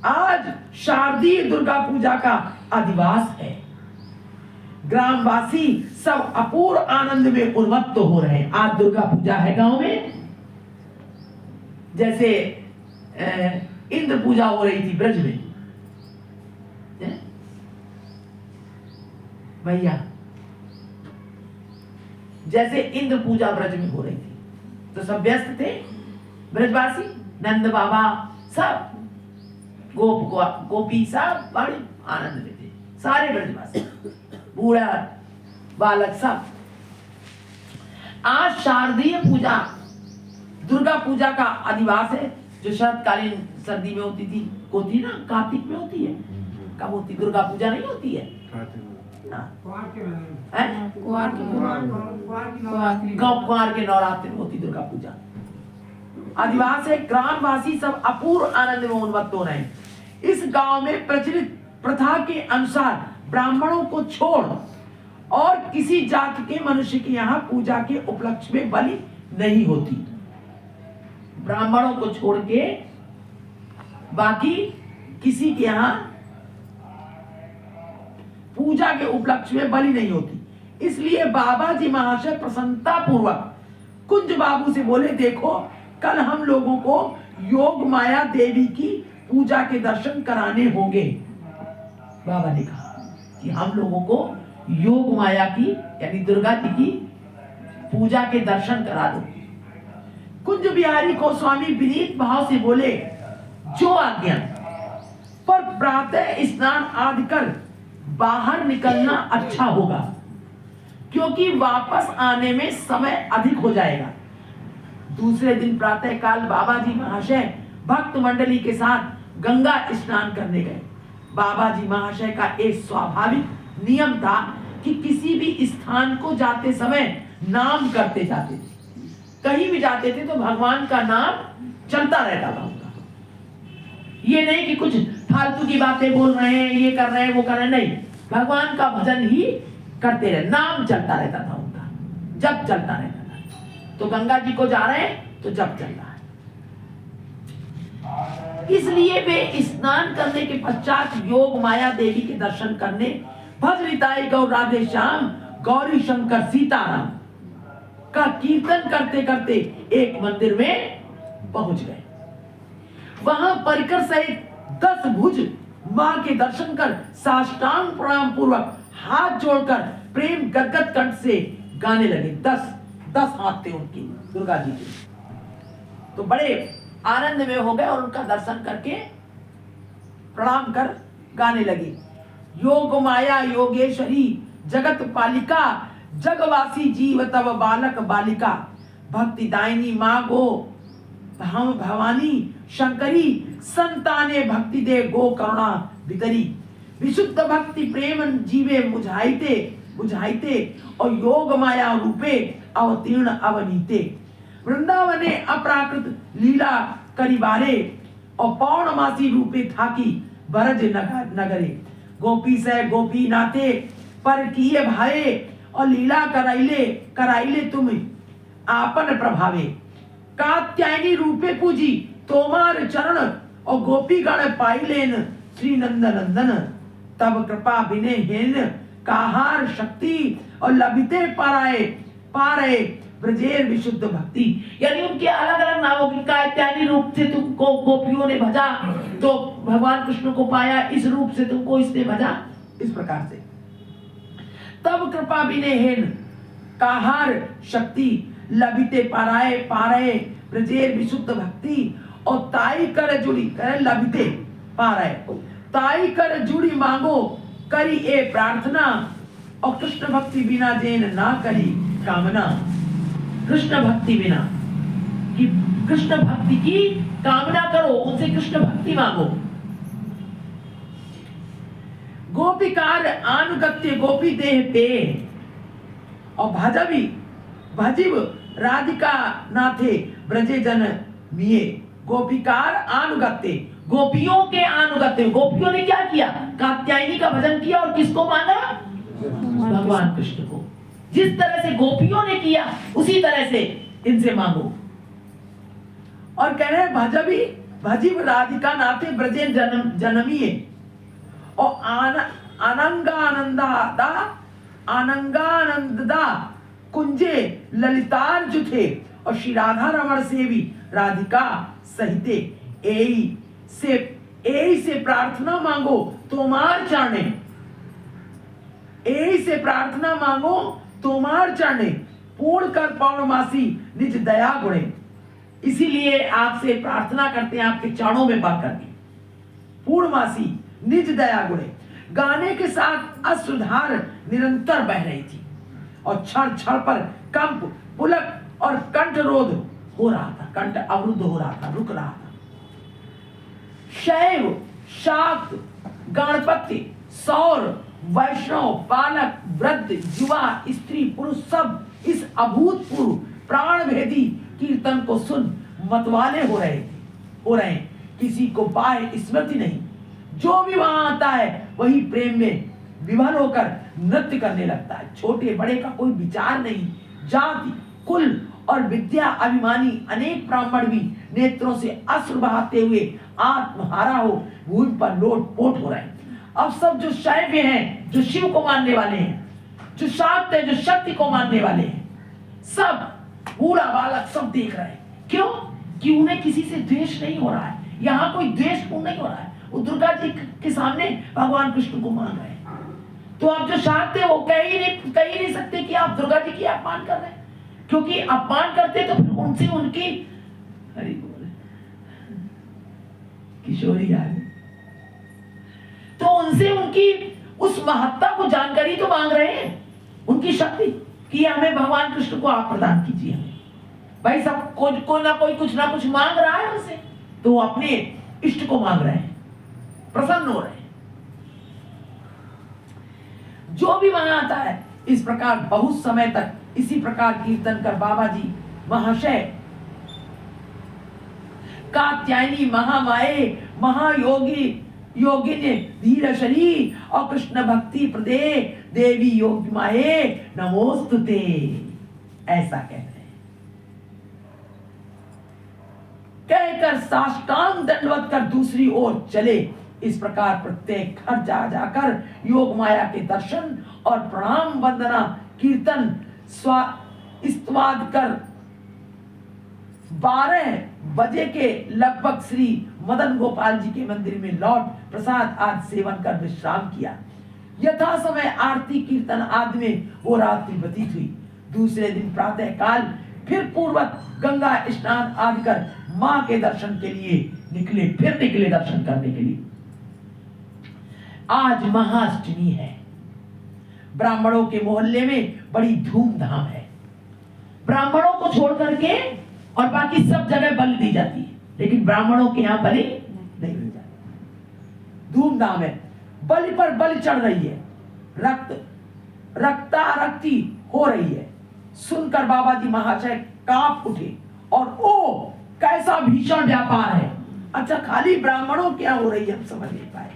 आज शारदीय दुर्गा पूजा का अधिवास है। ग्रामवासी सब अपूर्व आनंद में उन्मत्त हो रहे हैं। आज दुर्गा पूजा है गांव में, जैसे इंद्र पूजा हो रही थी ब्रज में भैया, जैसे इंद्र पूजा ब्रज में हो रही थी, तो सब व्यस्त थे ब्रजवासी, नंद बाबा सब, गोपी सब बड़े आनंद में थे, सारे ब्रजवासी, बूढ़ा बालक सब। आज शारदीय पूजा दुर्गा पूजा का अधिवास है, जो शरतकालीन सर्दी में होती थी, होती ना, कार्तिक में होती है। कब होती दुर्गा पूजा? नहीं होती है, कुंवार के नवरात्र में होती दुर्गा पूजा। अधिवास है, ग्रामवासी सब अपूर्व आनंद में उन्मत्त हो रहे हैं। इस गांव में प्रचलित प्रथा के अनुसार ब्राह्मणों को छोड़ और किसी जाति के मनुष्य के यहाँ पूजा के उपलक्ष्य में बलि नहीं होती। ब्राह्मणों को छोड़ के बाकी किसी के यहाँ पूजा के उपलक्ष्य में बलि नहीं होती। इसलिए बाबा जी महाशय प्रसन्नता पूर्वक कुंज बाबू से बोले, देखो कल हम लोगों को योग माया देवी की पूजा के दर्शन कराने होंगे। बाबा ने कहा कि हम लोगों को योग माया की यानी दुर्गा जी की पूजा के दर्शन करा दो। कुंज बिहारी को स्वामी विनीत भाव से बोले, जो आज्ञा, पर प्रातः स्नान आदि कर बाहर निकलना अच्छा होगा, क्योंकि वापस आने में समय अधिक हो जाएगा। दूसरे दिन प्रातः काल बाबा जी महाशय भक्त मंडली के साथ गंगा स्नान करने गए। बाबा जी महाशय का एक स्वाभाविक नियम था कि किसी भी स्थान को जाते समय नाम करते जाते थे। कहीं भी जाते थे तो भगवान का नाम चलता रहता था उनका। ये नहीं कि कुछ फालतू की बातें बोल रहे हैं, ये कर रहे हैं, वो कर रहे हैं, नहीं, भगवान का भजन ही करते रहे, नाम चलता रहता था उनका, जप चलता रहता था। तो गंगा जी को जा रहे हैं तो जप चल रहा है। इसलिए वे स्नान करने के पश्चात योग माया देवी के दर्शन करने भज निताई गौर राधे श्याम गौरी शंकर सीताराम का कीर्तन करते करते एक मंदिर में पहुंच गए। वहां परिकर सहित 10 भुज मां के दर्शन कर साष्टांग प्रणाम पूर्वक हाथ जोड़कर प्रेम गदगद कंठ से गाने लगे। 10 हाथ थे उनकी, दुर्गा जी के। तो बड़े आनंद में हो गए और उनका दर्शन करके प्रणाम कर गाने लगे। योग माया योगेश्वरी जगत पालिका, जगवासी जीव तव बालक बालिका, भक्ति दायिनी माँ गो हम भवानी शंकरी, संताने भक्ति दे गो करुणा बितरी, विशुद्ध भक्ति प्रेम जीवे बुझाइते और योग माया रूपे अवतीर्ण अवनीते। वृंदावने अपराकृत लीला करिबारे और पौर्णमासी रूपे थाकी बरज नगरे, गोपी से गोपी नाते पर किए भाए और लीला कराइले तुम आपन प्रभावे, कात्यायनी रूपे पूजी तोमार चरण और गोपी गण पाइलेन श्री नंदन, तब कृपा बिने हेन काहार शक्ति और लभिते पाराए ब्रजेर विशुद्ध भक्ति। यानी उनके अलग अलग नामों की कात्यायनी रूप से तुमको गोपियों ने भजा तो भगवान कृष्ण को पाया, इस रूप से तुमको इसने भजा, इस प्रकार से। तब कृपा बिने हेन काहार शक्ति लभिते पाराए ब्रजेर विशुद्ध भक्ति, और ताई कर जुड़ी कर लभिते पाराए, ताई कर जुड़ी मांगो करी ए प्रार्थना, और कृष्ण भक्ति बिना जेन ना करी कामना। कृष्ण भक्ति बिना कि कृष्ण भक्ति की कामना करो, उनसे कृष्ण भक्ति मांगो। गोपिकार अनुगत्य गोपी देह पे और भजिव राधिका नाथे ब्रजे जन मिये, गोपिकार अनुगत्य, गोपियों के अनुगत्य। गोपियों ने क्या किया? कात्यायनी का भजन किया और किसको मांगा? भगवान कृष्ण को। जिस तरह से गोपियों ने किया उसी तरह से इनसे मांगो। और कह रहे भजिव राधिका नाथे ब्रजे जनमिये और आनंगानंदा कुंजे ललितार्जु थे, और श्री राधा रमण से भी राधिका सहिते, एई से प्रार्थना मांगो तोमार चरणे, एई से प्रार्थना मांगो तोमार चरणे, पूर्ण कर पौर्णमासी निज दया गुणे। इसीलिए आपसे प्रार्थना करते हैं आपके चरणों में पा करके, पूर्णमासी निज दया गुणे। गाने के साथ अश्रुधार निरंतर बह रही थी और क्षण क्षण पर कंप पुलक और कंठ रोध हो रहा था, कंठ अवरुद्ध हो रहा था, रुक रहा था। शैव शाक्त गणपति सौर वैष्णव बालक वृद्ध युवा स्त्री पुरुष सब इस अभूतपूर्व प्राण भेदी कीर्तन को सुन मतवाले हो रहे। किसी को बाह्य स्मृति नहीं, जो भी वहां आता है वही प्रेम में विभल होकर नृत्य करने लगता है। छोटे बड़े का कोई विचार नहीं, जाति कुल और विद्या अभिमानी अनेक ब्राह्मण भी नेत्रों से अश्रु बहाते हुए आत्महारा हो भूमि पर लोटपोट हो रहे हैं। अब सब जो शैव हैं, जो शिव को मानने वाले हैं, जो शाक्त है, जो शक्ति को मानने वाले हैं, सब बूढ़ा बालक सब देख रहे हैं। क्यों? कि उन्हें किसी से द्वेष नहीं हो रहा है, यहाँ कोई द्वेषपूर्ण नहीं हो रहा है। वो दुर्गा जी के सामने भगवान कृष्ण को मान रहे हैं। तो आप जो शाक्त है वो कह ही नहीं सकते कि आप दुर्गा जी की अपमान कर रहे हैं, क्योंकि अपमान करते तो फिर उनसे उनकी हरि बोल किशोरी आ गई, तो उनसे उनकी उस महत्ता को जानकारी तो मांग रहे हैं, उनकी शक्ति कि हमें भगवान कृष्ण को आप प्रदान कीजिए। भाई सब कोई ना कोई कुछ ना कुछ मांग रहा है उनसे, तो वो अपने इष्ट को मांग रहे हैं, प्रसन्न हो रहे हैं। जो भी वहां आता है इस प्रकार बहुत समय तक इसी प्रकार कीर्तन कर बाबा जी महाशय कात्यायनी महामाये महायोगी योगिनी धीर शरीर और कृष्ण भक्ति प्रदे देवी योग माये नमोस्तुते, ऐसा कहते हैं। कहकर साष्टांग दंडवत कर दूसरी ओर चले। इस प्रकार प्रत्येक घर जा जाकर योग माया के दर्शन और प्रणाम वंदना कीर्तन स्तवाद कर 12 बजे के लगभग श्री मदन गोपाल जी के मंदिर में लौट प्रसाद आदि सेवन कर विश्राम किया। यथा समय आरती कीर्तन आदि में वो रात्रि व्यतीत हुई। दूसरे दिन प्रातः काल फिर पूर्वक गंगा स्नान आदि कर मां के दर्शन के लिए निकले दर्शन करने के लिए। आज महाअष्टमी है। ब्राह्मणों के मोहल्ले में बड़ी धूमधाम है। ब्राह्मणों को छोड़ करके और बाकी सब जगह बलि दी जाती है, लेकिन ब्राह्मणों के यहाँ बलि नहीं दी जाती। धूमधाम है, बलि पर बलि चढ़ रही है, रक्तारक्ति हो रही है। सुनकर बाबा जी महाशय कांप उठे और ओ कैसा भीषण व्यापार है। अच्छा, खाली ब्राह्मणों क्या हो रही है हम समझ नहीं पाए।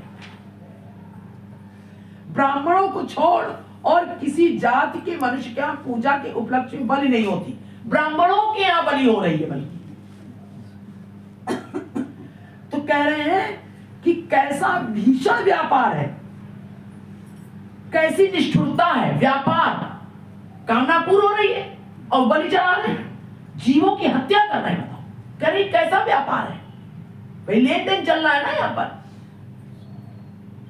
ब्राह्मणों को छोड़ और किसी जाति के मनुष्य के यहाँ पूजा के उपलक्ष्य में बलि नहीं होती, ब्राह्मणों के यहाँ बलि हो रही है बल्कि। तो कह रहे हैं कि कैसा भीषण व्यापार है, कैसी निष्ठुरता है। व्यापार, कामना पूरी हो रही है और बलि चढ़ा रहे हैं, जीवों की हत्या कर रहे हैं। बताओ, कह रही कैसा व्यापार है भाई, लेन देन चल रहा है ना यहाँ पर।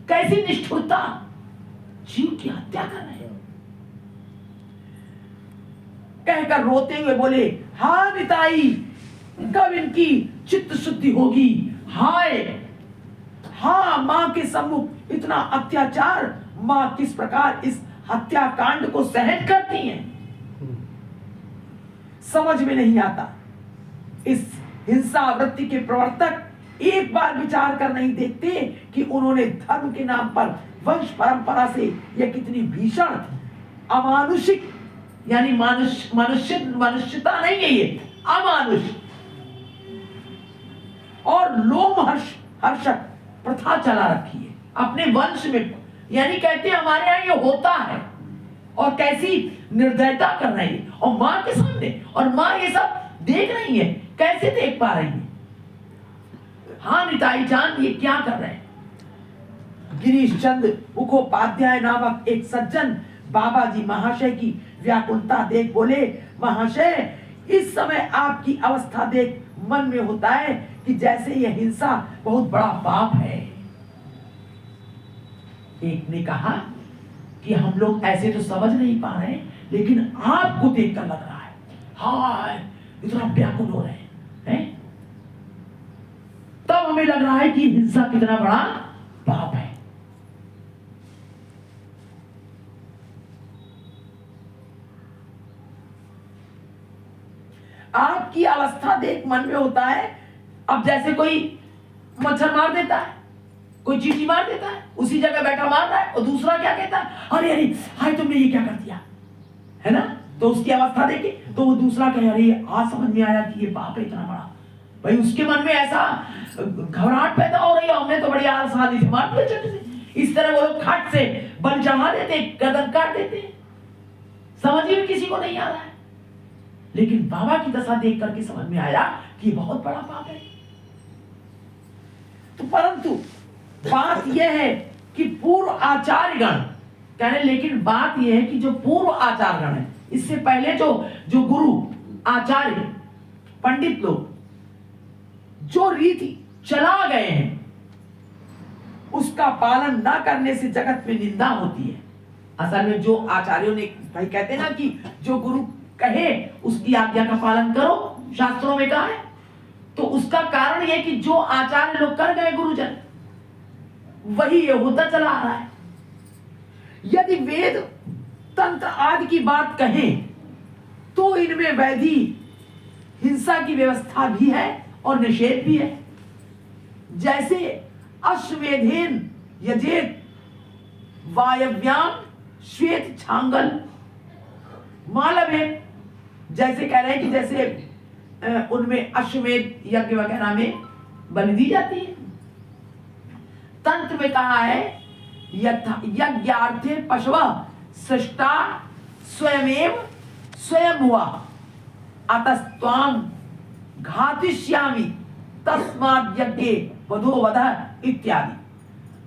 कैसी निष्ठुरता, जीव की हत्या कर रहे हैं। कहकर रोते हुए बोले, हाँ निताई, कब इनकी चित्त शुद्धि होगी। हाय, हाँ मां के सम्मुख इतना अत्याचार, मां किस प्रकार इस हत्याकांड को सहन करती हैं, समझ में नहीं आता। इस हिंसा वृत्ति के प्रवर्तक एक बार विचार कर नहीं देखते कि उन्होंने धर्म के नाम पर वंश परंपरा से यह कितनी भीषण अमानुषिक, यानी मनुष्यता नहीं है ये, अमानुष और लोमहर्षक प्रथा चला रखी है अपने वंश में। यानी कहते हैं हमारे यहाँ ये होता है, और कैसी निर्दयता कर रही है और मां के सामने, और मां ये सब देख रही है। कैसे देख पा रही है? हाँ निताई जान, ये क्या कर रहे हैं? गिरीश चंद्र मुखोपाध्याय नामक एक सज्जन बाबा जी महाशय की व्याकुलता देख बोले, महाशय इस समय आपकी अवस्था देख मन में होता है कि जैसे यह हिंसा बहुत बड़ा पाप है। एक ने कहा कि हम लोग ऐसे तो समझ नहीं पा रहे, लेकिन आपको देखकर लग रहा है, हाय इतना व्याकुल हो रहे हैं। तब हमें लग रहा है कि हिंसा कितना बड़ा पाप है। आपकी अवस्था देख मन में होता है, अब जैसे कोई मच्छर मार देता है, कोई चींटी मार देता है, उसी जगह बैठा मार रहा है, और दूसरा क्या कहता है, अरे अरे हाय तुमने ये क्या कर दिया, है ना? तो उसकी अवस्था देखे तो वो दूसरा कहे, अरे आज समझ में आया कि ये पाप है इतना बड़ा। भाई उसके मन में ऐसा घबराहट पैदा हो रही है, हमने तो बड़ी आसानी से मार दिया चट से। इस तरह वो लोग खट से बल चढ़ा देते, गर्दन काट देते, समझ में किसी को नहीं आ रहा है। लेकिन बाबा की दशा देख करके समझ में आया कि बहुत बड़ा पाप है। तो परंतु बात यह है कि पूर्व आचार्यगण कह रहे, लेकिन बात यह है कि जो पूर्व आचार्यगण है, इससे पहले जो गुरु आचार्य पंडित लोग जो रीति चला गए हैं, उसका पालन ना करने से जगत में निंदा होती है। असल में जो आचार्यों ने, भाई कहते ना कि जो गुरु कहे उसकी आज्ञा का पालन करो, शास्त्रों में कहा है। तो उसका कारण यह कि जो आचार्य लोग कर गए गुरुजन, वही ये होता चला आ रहा है। यदि वेद तंत्र आदि की बात कहें तो इनमें वैधि हिंसा की व्यवस्था भी है और निषेध भी है। जैसे अश्वमेधेन यजेत वायव्याम श्वेत छांगल मालवेन, जैसे कह रहे हैं कि जैसे उनमें अश्वमेध यज्ञ वगैरह में बलि दी जाती है। तंत्र में कहा है यज्ञार्थे पशव सृष्टा स्वयमेव स्वयं हुआ अतस्त्वां घातिष्यामि तस्माद् यज्ञे वधो वधः इत्यादि।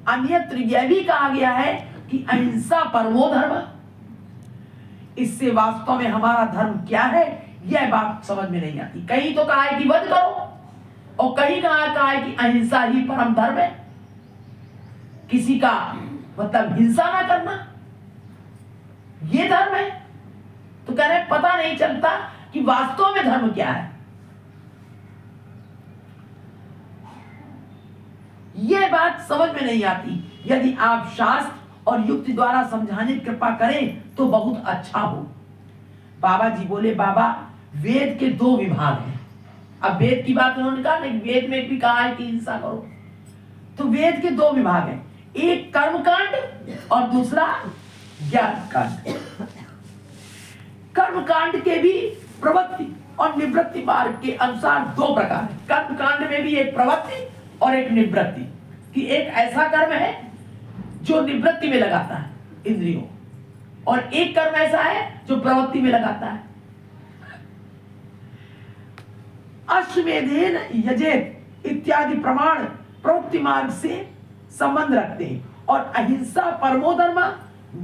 अन्यत्र यह भी कहा गया है कि अहिंसा परमो धर्म। इससे वास्तव में हमारा धर्म क्या है, यह बात समझ में नहीं आती। कहीं तो कहा है कि वध करो और कहीं कहा है कि अहिंसा ही परम धर्म है। किसी का मतलब हिंसा ना करना ये धर्म है। तो कह रहे नहीं चलता कि वास्तव में धर्म क्या है। यह बात समझ में नहीं आती। यदि आप शास्त्र और युक्ति द्वारा समझाने की कृपा करें तो बहुत अच्छा हो। बाबा जी बोले, बाबा वेद के 2 विभाग हैं। अब वेद की बात उन्होंने कहा, नहीं वेद में भी कहा है कि हिंसा करो। तो वेद के 2 विभाग हैं, एक कर्म कांड और दूसरा ज्ञान कांड। कर्म कांड के भी प्रवृत्ति और निवृत्ति मार्ग के अनुसार 2 प्रकार है। कर्म कांड में भी एक प्रवृत्ति और एक निवृत्ति, कि एक ऐसा कर्म है जो निवृत्ति में लगाता है इंद्रियों, और एक कर्म ऐसा है जो प्रवृत्ति में लगाता है। अश्वमेधेन यजेत इत्यादि प्रमाण प्रवृत्ति मार्ग से संबंध रखते हैं। और अहिंसा परमो धर्म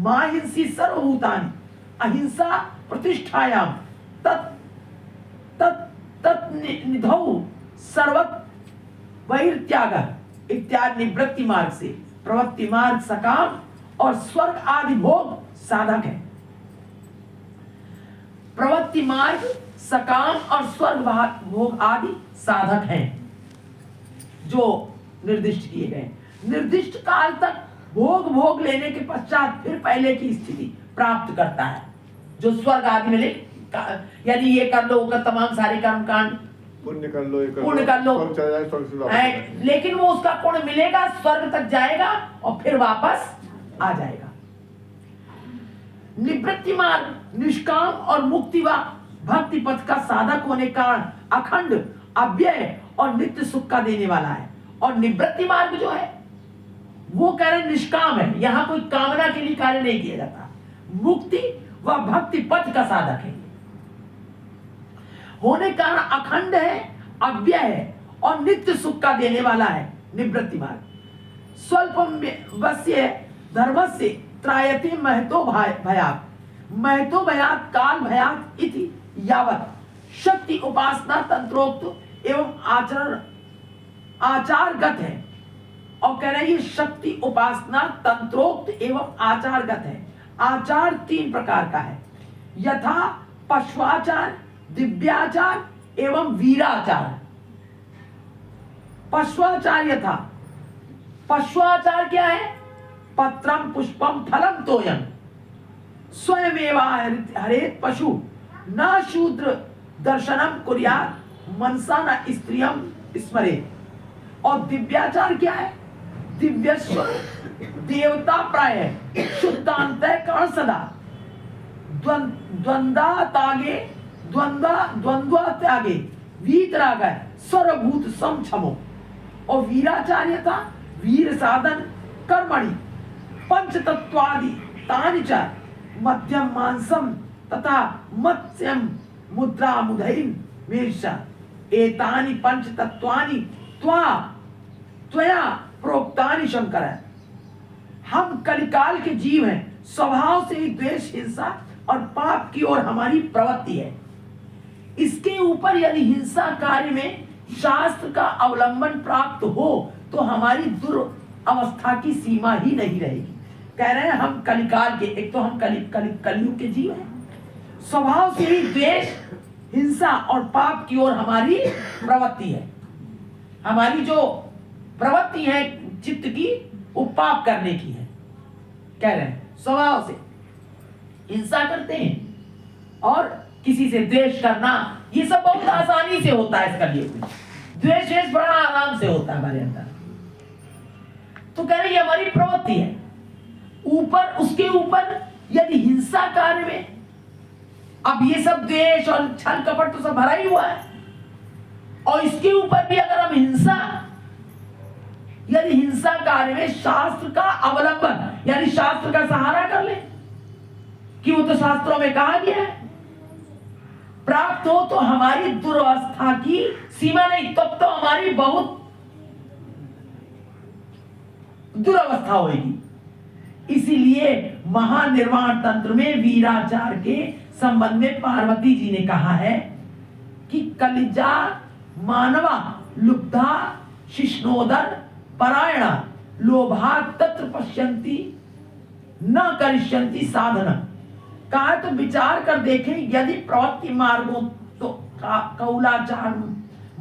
मां हिंसी सर्वभूतानि अहिंसा प्रतिष्ठायाम तत् निधौ सर्वत वैरत्याग इत्यादि निवृत्ति मार्ग से प्रवृत्ति मार्ग सकाम और स्वर्ग आदि भोग साधक है। प्रवृत्ति मार्ग सकाम और स्वर्ग भोग आदि साधक हैं जो निर्दिष्ट किए गए। निर्दिष्ट काल तक भोग लेने के पश्चात फिर पहले की स्थिति प्राप्त करता है, जो स्वर्ग आदि में ले। यानी ये कर लो, कर तमाम सारे कर्म कांड, पुण्य कर लो, स्वर्ग चला जाए, स्वर्ग से वापस, लेकिन वो उसका पुण्य मिलेगा, स्वर्ग तक जाएगा और फिर वापस आ जाएगा। निवृत्ति मार्ग निष्काम और मुक्ति व भक्ति पथ का साधक होने का अखंड अव्यय और नित्य सुख का देने वाला है। और निवृत्ति मार्ग जो है वो कह रहे निष्काम है, यहाँ कोई कामना के लिए कार्य नहीं किया जाता। मुक्ति व भक्ति पथ का साधक है, होने का अखंड है, अव्यय है और नित्य सुख का देने वाला है निवृत्ति मार्ग। स्वल्प वश्य धर्मस्य त्रायति महतो भयात् महतो भयात् काल भयात् इति यावत् शक्ति उपासना तंत्रोक्त एवं आचारगत है। और कह रहे ये शक्ति उपासना तंत्रोक्त एवं आचारगत है। आचार 3 प्रकार का है, यथा पश्वाचार, दिव्याचार एवं वीराचार। पश्वाचार यथा, पश्वाचार क्या है? पत्रम पुष्पम फलम तोयम स्वयमेव हरेत पशु न शूद्र दर्शनम कुर्यात् मनसा न स्त्रियम स्मरेत्। और दिव्याचार क्या है? दिव्यस्व देवता प्राय शुद्धांतःकरण सदा द्वंद्व त्यागे वीतराग सर्वभूत समक्षमो। और वीराचार्य था वीर साधन कर्मणि पंचतत्वादि तानि च मध्यम मांसम तथा मत्स्यम मुद्रा मुधैन मेष एतानि पंचतत्वानि त्वया प्रोक्तानि शंकर। हम कलिकाल के जीव हैं, स्वभाव से ही द्वेष, हिंसा और पाप की ओर हमारी प्रवृत्ति है। इसके ऊपर यदि हिंसा कार्य में शास्त्र का अवलंबन प्राप्त हो तो हमारी दुर्अवस्था की सीमा ही नहीं रहेगी। कह रहे हैं हम कलिकाल के, एक तो हम कलयुग के जीव हैं, स्वभाव से ही द्वेष, हिंसा और पाप की ओर हमारी प्रवृत्ति है। हमारी जो प्रवृत्ति है चित्त की वो पाप करने की है। कह रहे हैं स्वभाव से हिंसा करते हैं और किसी से द्वेष करना, ये सब बहुत आसानी से होता है। इसका लिए द्वेष बड़ा आराम से होता है हमारे अंदर। तो कह रहे ये हमारी प्रवृत्ति है। ऊपर उसके ऊपर यदि हिंसा कार्य में, अब ये सब द्वेष और छल कपट तो सब भरा ही हुआ है, और इसके ऊपर भी अगर हम यदि हिंसा कार्य में शास्त्र का अवलंबन यानी शास्त्र का सहारा कर ले कि वो तो शास्त्रों में कहा गया है, प्राप्त हो तो हमारी दुर्वस्था की सीमा नहीं, तब तो हमारी बहुत दुर्वस्था होगी। इसीलिए महानिर्वाण तंत्र में वीराचार के संबंध में पार्वती जी ने कहा है कि कलिजा मानवा लुब्धा शिष्णोदर परायणा लोभा तत्र पश्यन्ति न करिष्यन्ति साधना। कहा तो विचार कर देखें, यदि प्रवृत्ति मार्गों तो कौलाचार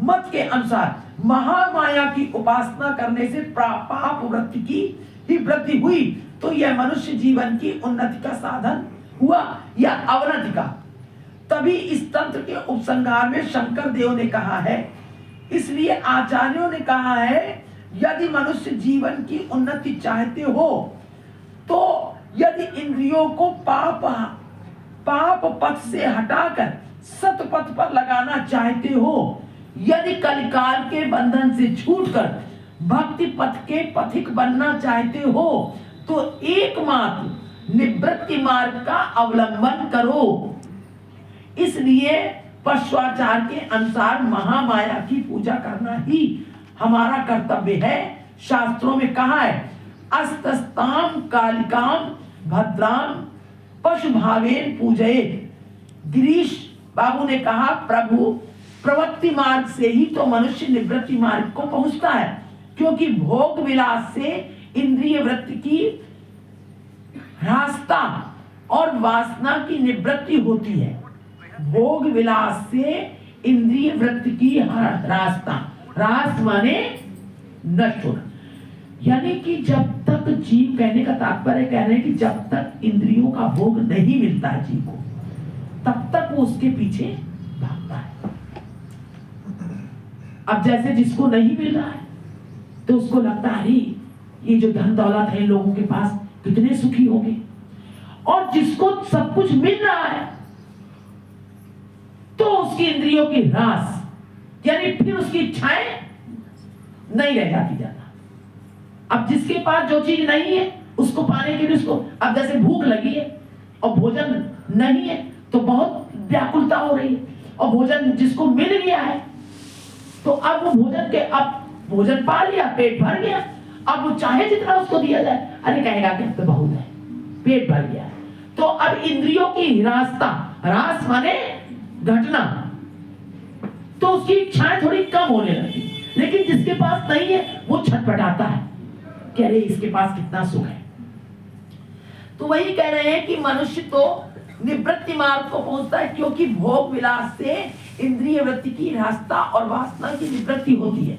मत के अनुसार महामाया की उपासना करने से पाप वृत्ति की ही वृद्धि हुई, तो यह मनुष्य जीवन की उन्नति का साधन हुआ या अवनति का। तभी इस तंत्र के उपसंहार में शंकर देव ने कहा है, इसलिए आचार्यों ने कहा है, यदि मनुष्य जीवन की उन्नति चाहते हो तो यदि इंद्रियों को पाप पथ से हटाकर सत पथ पर लगाना चाहते हो, यदि कलिकाल के बंधन से छूटकर भक्ति पथ के पथिक बनना चाहते हो, तो एकमात्र निवृत्ति मार्ग का अवलंबन करो। इसलिए पश्वाचार के अनुसार महामाया की पूजा करना ही हमारा कर्तव्य है। शास्त्रों में कहा है, अस्तस्ताम कालिकाम भद्राम पशु भावेन पूजयेत। गिरीश बाबू ने कहा, प्रभु प्रवृत्ति मार्ग से ही तो मनुष्य निवृत्ति मार्ग को पहुंचता है, क्योंकि भोग विलास से इंद्रिय वृत्ति की ह्रासता और वासना की निवृत्ति होती है। भोग विलास से इंद्रिय वृत्ति की ह्रासता, ह्रास माने नष्ट होना, यानी कि जब तक जीव, कहने का तात्पर्य कह रहे हैं कि जब तक इंद्रियों का भोग नहीं मिलता है जीव को, तब तक वो उसके पीछे भागता है। अब जैसे जिसको नहीं मिल रहा है तो उसको लगता है ये जो धन दौलत है लोगों के पास, कितने सुखी होंगे, और जिसको सब कुछ मिल रहा है तो उसकी इंद्रियों की ह्रास, यानी फिर उसकी इच्छाएं नहीं रह जाती ज्यादा। अब जिसके पास जो चीज नहीं है उसको पाने के लिए उसको, अब जैसे भूख लगी है और भोजन नहीं है तो बहुत व्याकुलता हो रही है, और भोजन जिसको मिल गया है तो अब वो भोजन के, अब भोजन पा लिया, पेट भर गया, अब वो चाहे जितना उसको दिया जाए, अरे कहेगा कि अब तो बहुत है, पेट भर गया। तो अब इंद्रियों की ह्रासता, ह्रास माने घटना, तो उसकी इच्छाएं थोड़ी कम होने लगती। लेकिन जिसके पास नहीं है वो छटपटाता है कि अरे इसके पास कितना सुख है। तो वही कह रहे हैं कि मनुष्य तो निवृत्ति मार्ग को पहुंचता है, क्योंकि भोग विलास से इंद्रिय वृत्ति की ह्रासता और वासना की निवृत्ति होती है।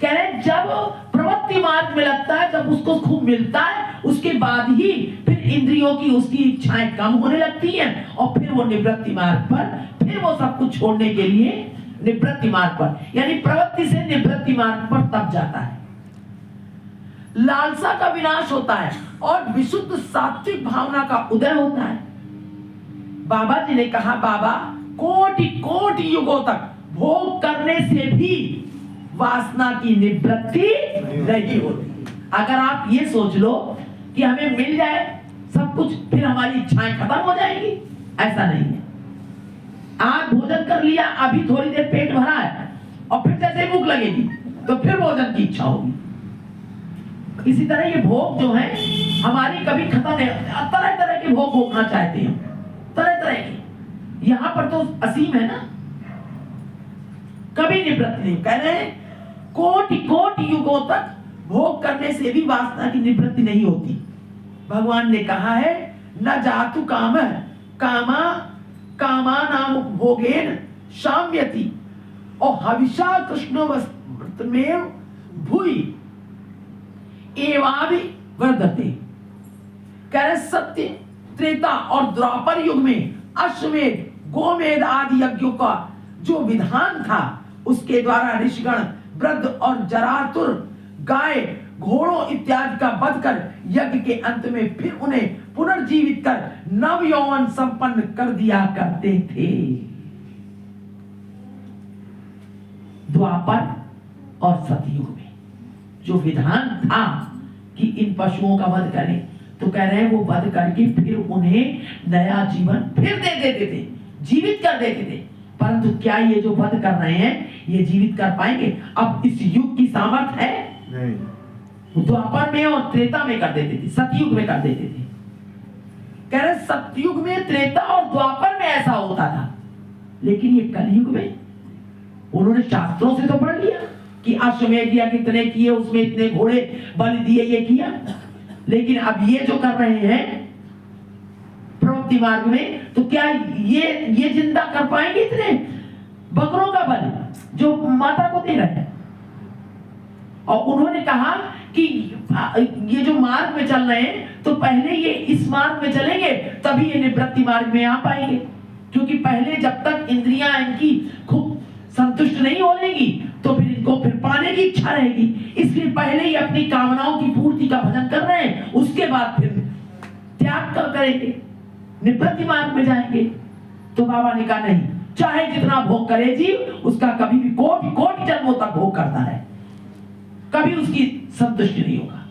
कह रहे हैं जब प्रवृत्ति मार्ग में लगता है, जब उसको खूब मिलता है, उसके बाद ही फिर इंद्रियों की उसकी इच्छाएं कम होने लगती हैं, और फिर वो निवृत्ति मार्ग पर, फिर वो सब कुछ छोड़ने के लिए निवृत्ति मार्ग पर, यानी प्रवृत्ति से निवृत्ति मार्ग पर तब जाता है। लालसा का विनाश होता है और विशुद्ध सात्विक भावना का उदय होता है। बाबा जी ने कहा, बाबा कोटि कोटि युगों तक भोग करने से भी वासना की निवृत्ति नहीं होती। अगर आप ये सोच लो कि हमें मिल जाए सब कुछ, फिर हमारी इच्छाएं खत्म हो जाएंगी, ऐसा नहीं है। आज भोजन कर लिया, अभी थोड़ी देर पेट भरा है, और फिर जैसे भूख लगेगी तो फिर भोजन की इच्छा होगी। इसी तरह ये भोग जो है हमारी कभी खत्म नहीं, तरह तरह के भोग भोगना चाहते हैं, तरह तरह के। यहां पर तो असीम है ना, कभी निवृत्ति नहीं। कह रहे हैं कोटि कोटि युगों तक भोग करने से भी वासना की निवृत्ति नहीं होती। भगवान ने कहा है, न जातु काम कामा कामा नाम भोगेन शाम्यति, और हविषा कृष्ण व्रतमेव भूई एवाभि वर्धते। कह रहे सत्य त्रेता और द्वापर युग में अश्वमेध गोमेध आदि यज्ञों का जो विधान था, उसके द्वारा ऋषिगण वृद्ध और जरातुर गाय घोड़ों इत्यादि का वध कर यज्ञ के अंत में फिर उन्हें पुनर्जीवित कर नव यौवन संपन्न कर दिया करते थे। द्वापर और सतयुग में जो विधान था कि इन पशुओं का वध करें, तो कह रहे हैं वो वध करके फिर उन्हें नया जीवन फिर दे देते थे, जीवित कर देते थे। परंतु क्या ये जो वध कर रहे हैं ये जीवित कर पाएंगे? अब इस युग की सामर्थ्य है नहीं। द्वापर में और त्रेता में कर देते थे, सतयुग में कर देते थे। कह रहे सतयुग में, त्रेता और द्वापर में ऐसा होता था, लेकिन ये कलयुग में उन्होंने शास्त्रों से तो पढ़ लिया कि अश्वमेध यज्ञ कितने किए, उसमें इतने घोड़े बलि दिए, ये किया। लेकिन अब ये जो कर रहे हैं प्रवृत्ति निवृत्ति मार्ग में, तो क्या ये जिंदा कर पाएंगे इतने बकरों का बलि जो माता को दे रहे हैं? और उन्होंने कहा कि ये जो मार्ग में चल रहे हैं, तो पहले ये इस मार्ग में चलेंगे तभी ये निवृत्ति मार्ग में आ पाएंगे, क्योंकि पहले जब तक इंद्रियां इनकी खूब संतुष्ट नहीं हो लेंगी तो फिर इनको फिर पाने की इच्छा रहेगी। इसलिए पहले ही अपनी कामनाओं की पूर्ति का भजन कर रहे हैं, उसके बाद फिर त्याग करेंगे, निवृत्ति मार्ग में जाएंगे। तो बाबा ने कहा नहीं, चाहे जितना भोग करे जीव, उसका कभी भी कोटि कोटि जन्मों तक भोग करता है, कभी उसकी संतुष्टि नहीं होगा।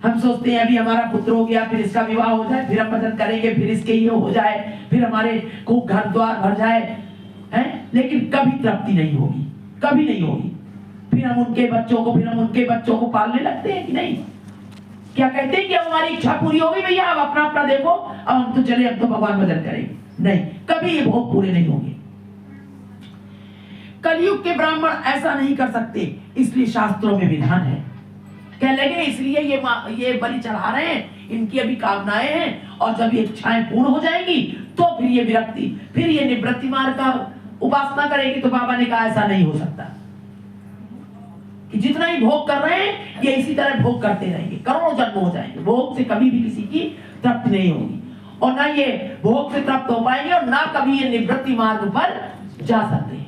हम सोचते हैं अभी हमारा पुत्र हो गया, फिर इसका विवाह हो जाए, फिर हम भजन करेंगे, फिर इसके ये हो जाए, फिर हमारे को घर द्वार भर जाए, हैं? लेकिन कभी तृप्ति नहीं होगी, कभी नहीं होगी। फिर हम उनके बच्चों को पालने लगते हैं कि नहीं? क्या कहते हैं कि अब हमारी इच्छा पूरी हो गई भैया, अब अपना अपना देखो, अब हम तो चले, अब तो भगवान भजन करेंगे। नहीं, कभी ये भोग पूरे नहीं होंगे। कलयुग के ब्राह्मण ऐसा नहीं कर सकते, इसलिए शास्त्रों में विधान है। कह लगे इसलिए ये बलि चढ़ा रहे हैं, इनकी अभी कामनाएं हैं, और जब ये इच्छाएं पूर्ण हो जाएंगी तो फिर ये विरक्ति, फिर ये निवृत्ति मार्ग का उपासना करेगी। तो बाबा ने कहा ऐसा नहीं हो सकता कि जितना ही भोग कर रहे हैं ये इसी तरह भोग करते रहेंगे, करोड़ों जन्म हो जाएंगे, भोग से कभी भी किसी की तृप्ति नहीं होगी, और ना ये भोग से तृप्त हो पाएंगे, और ना कभी ये निवृत्ति मार्ग पर जा सकते हैं।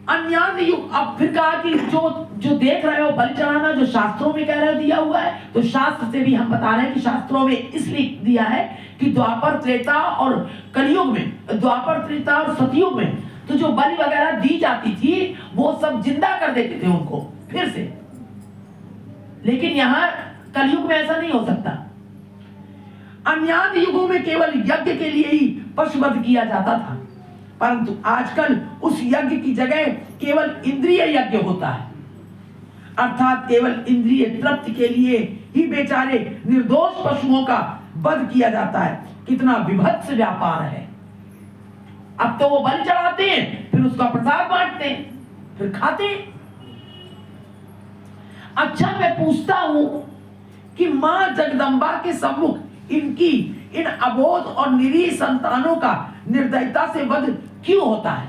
अन्यान युग, अब फिर कहा कि जो देख रहे हो बलि चढ़ाना, जो शास्त्रों में कह रहे हो दिया हुआ है, तो शास्त्र से भी हम बता रहे हैं कि शास्त्रों में इसलिए दिया है कि द्वापर त्रेता और कलयुग में, द्वापर त्रेता और सतयुग में तो जो बलि वगैरह दी जाती थी वो सब जिंदा कर देते थे उनको फिर से, लेकिन यहाँ कलयुग में ऐसा नहीं हो सकता। अन्यान युगों में केवल यज्ञ के लिए ही पशुवध किया जाता था, परंतु आजकल उस यज्ञ की जगह केवल इंद्रिय यज्ञ होता है, अर्थात केवल इंद्रिय तृप्ति के लिए ही बेचारे निर्दोष पशुओं का वध किया जाता है। कितना विभत्स व्यापार है। अब तो वो बलि चढ़ाते हैं, फिर उसका प्रसाद बांटते हैं, फिर खाते हैं। अच्छा, मैं पूछता हूं कि मां जगदंबा के सम्मुख इनकी इन अबोध और निरीह संतानों का निर्दयता से वध क्यों होता है?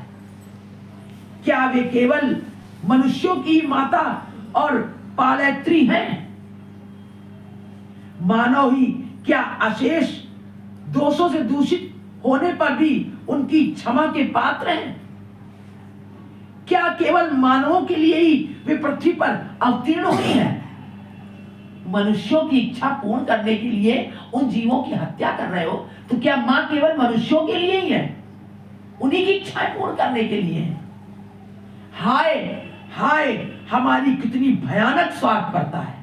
क्या वे केवल मनुष्यों की माता और पालयत्री हैं? मानव ही क्या अशेष दोषों से दूषित होने पर भी उनकी क्षमा के पात्र हैं? क्या केवल मानवों के लिए ही वे पृथ्वी पर अवतीर्ण हुई हैं? मनुष्यों की इच्छा पूर्ण करने के लिए उन जीवों की हत्या कर रहे हो, तो क्या मां केवल मनुष्यों के लिए ही है? उन्हीं की इच्छाएं पूर्ण करने के लिए है? हाय हाय, हमारी कितनी भयानक स्वार्थपरता है।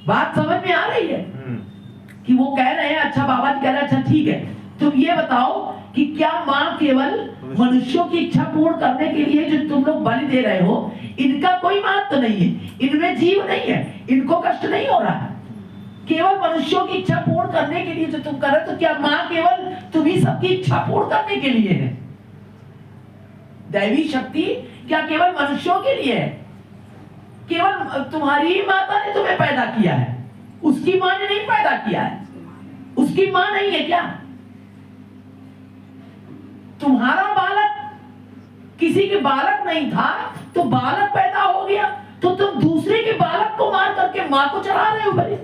बात समझ में आ रही है कि वो कह रहे हैं, अच्छा बाबा जी कह रहे हैं, अच्छा ठीक है, तुम ये बताओ कि क्या मां केवल मनुष्यों की इच्छा पूर्ण करने के लिए जो तुम लोग बलि दे रहे हो, इनका कोई महत्व तो नहीं है, इनमें जीव नहीं है, इनको कष्ट नहीं हो रहा है, केवल मनुष्यों की इच्छा पूर्ण करने के लिए जो तुम कर रहे हो, तो क्या मां केवल तुम्ही सबकी इच्छा पूर्ण करने के लिए है? दैवी शक्ति क्या केवल मनुष्यों के लिए है? केवल तुम्हारी ही माता ने तुम्हें पैदा किया है, उसकी मां ने नहीं पैदा किया है? उसकी मां नहीं है क्या? तुम्हारा बालक किसी के बालक नहीं था तो बालक पैदा हो गया, तो तुम दूसरे के बालक को मार करके मां को चढ़ा रहे हो बलि।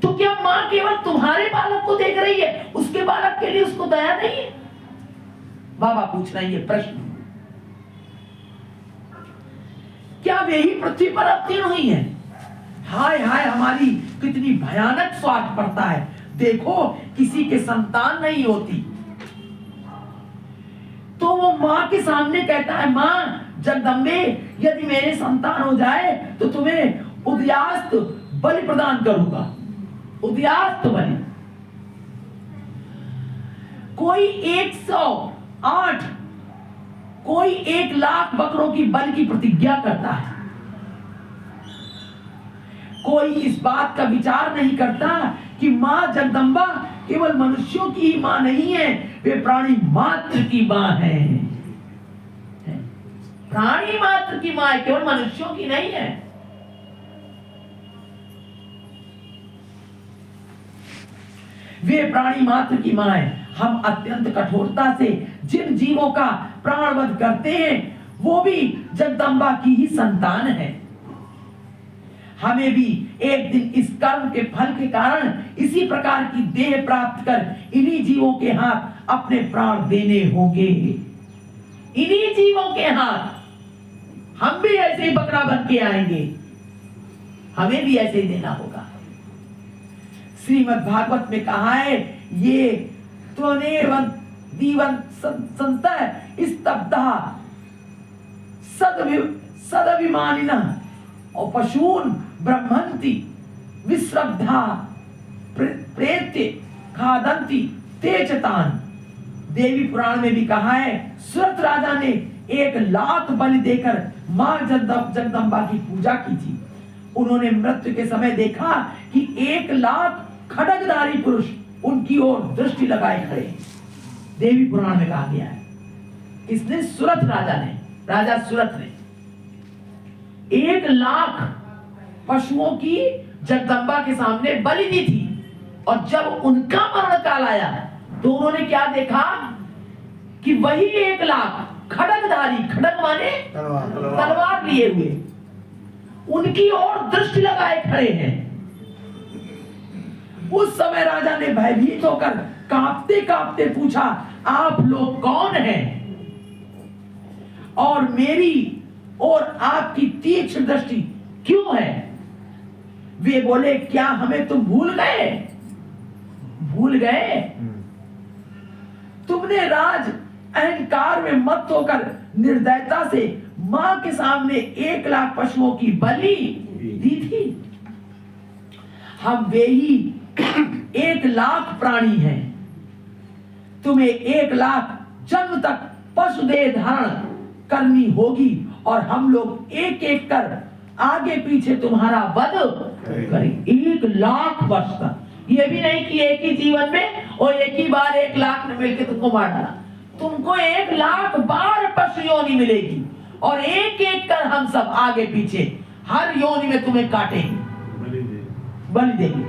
तो क्या मां केवल तुम्हारे बालक को देख रही है, उसके बालक के लिए उसको दया नहीं है? बाबा पूछ रहे हैं प्रश्न। क्या वे ही पृथ्वी पर अवतीर्ण हुई है? हाय हाय, हमारी कितनी भयानक स्वार्थपरता है। देखो, किसी के संतान नहीं होती तो वो मां के सामने कहता है, मां जगदम्बे, यदि मेरे संतान हो जाए तो तुम्हें उदयास्त बलि प्रदान करूंगा। उदयास्त बलि, कोई 108, कोई 1,00,000 बकरों की बलि की प्रतिज्ञा करता है। कोई इस बात का विचार नहीं करता कि मां जगदम्बा केवल मनुष्यों की ही मां नहीं है, वे प्राणी मात्र की मां है। प्राणी मात्र की मां है, केवल मनुष्यों की नहीं है। वे प्राणी मात्र की मां है। हम अत्यंत कठोरता से जिन जीवों का प्राणवध करते हैं वो भी जगदम्बा की ही संतान है। हमें भी एक दिन इस कर्म के फल के कारण इसी प्रकार की देह प्राप्त कर इन्हीं जीवों के हाथ अपने प्राण देने होंगे। इन्हीं जीवों के हाथ हम भी ऐसे ही बकरा बन के आएंगे, हमें भी ऐसे ही देना होगा। श्रीमद् भागवत में कहा है ये त्वनेवं दीवं संतः स्तब्धा सदभिमानिनः और पशून ब्रह्मन्ति विश्रद्धा प्रेत्य खादन्ति तेजतान। देवी पुराण में भी कहा है सुरथ राजा ने 1,00,000 बलि देकर मां जगदम्बा की पूजा की थी। उन्होंने मृत्यु के समय देखा कि 1,00,000 खड्गधारी पुरुष उनकी ओर दृष्टि लगाए खड़े। देवी पुराण में कहा गया है। किसने? सुरथ राजा ने, राजा सुरथ ने 1,00,000 पशुओं की जगदम्बा के सामने बलि दी थी। और जब उनका मरण काल आया तो उन्होंने क्या देखा कि वही 1,00,000 खड्गधारी, खड्ग माने तलवार लिए हुए, उनकी ओर दृष्टि लगाए खड़े हैं। उस समय राजा ने भयभीत होकर कांपते कांपते पूछा, आप लोग कौन हैं और मेरी और आपकी तीक्ष्ण दृष्टि क्यों है? वे बोले, क्या हमें तुम भूल गए? भूल गए? तुमने राज अहंकार में मत होकर निर्दयता से मां के सामने 1,00,000 पशुओं की बलि दी थी। हम वे ही 1,00,000 प्राणी हैं। तुम्हें 1,00,000 जन्म तक पशु देह धारण करनी होगी और हम लोग एक एक कर आगे पीछे तुम्हारा वध करें। 1,00,000 वर्ष तक। ये भी नहीं कि एक ही जीवन में और एक ही बार 1,00,000 ने मिलकर तुमको मार डाला। तुमको 1,00,000 बार पशु योनि मिलेगी और एक एक कर हम सब आगे पीछे हर योनि में तुम्हें काटेंगे, बलि देंगे,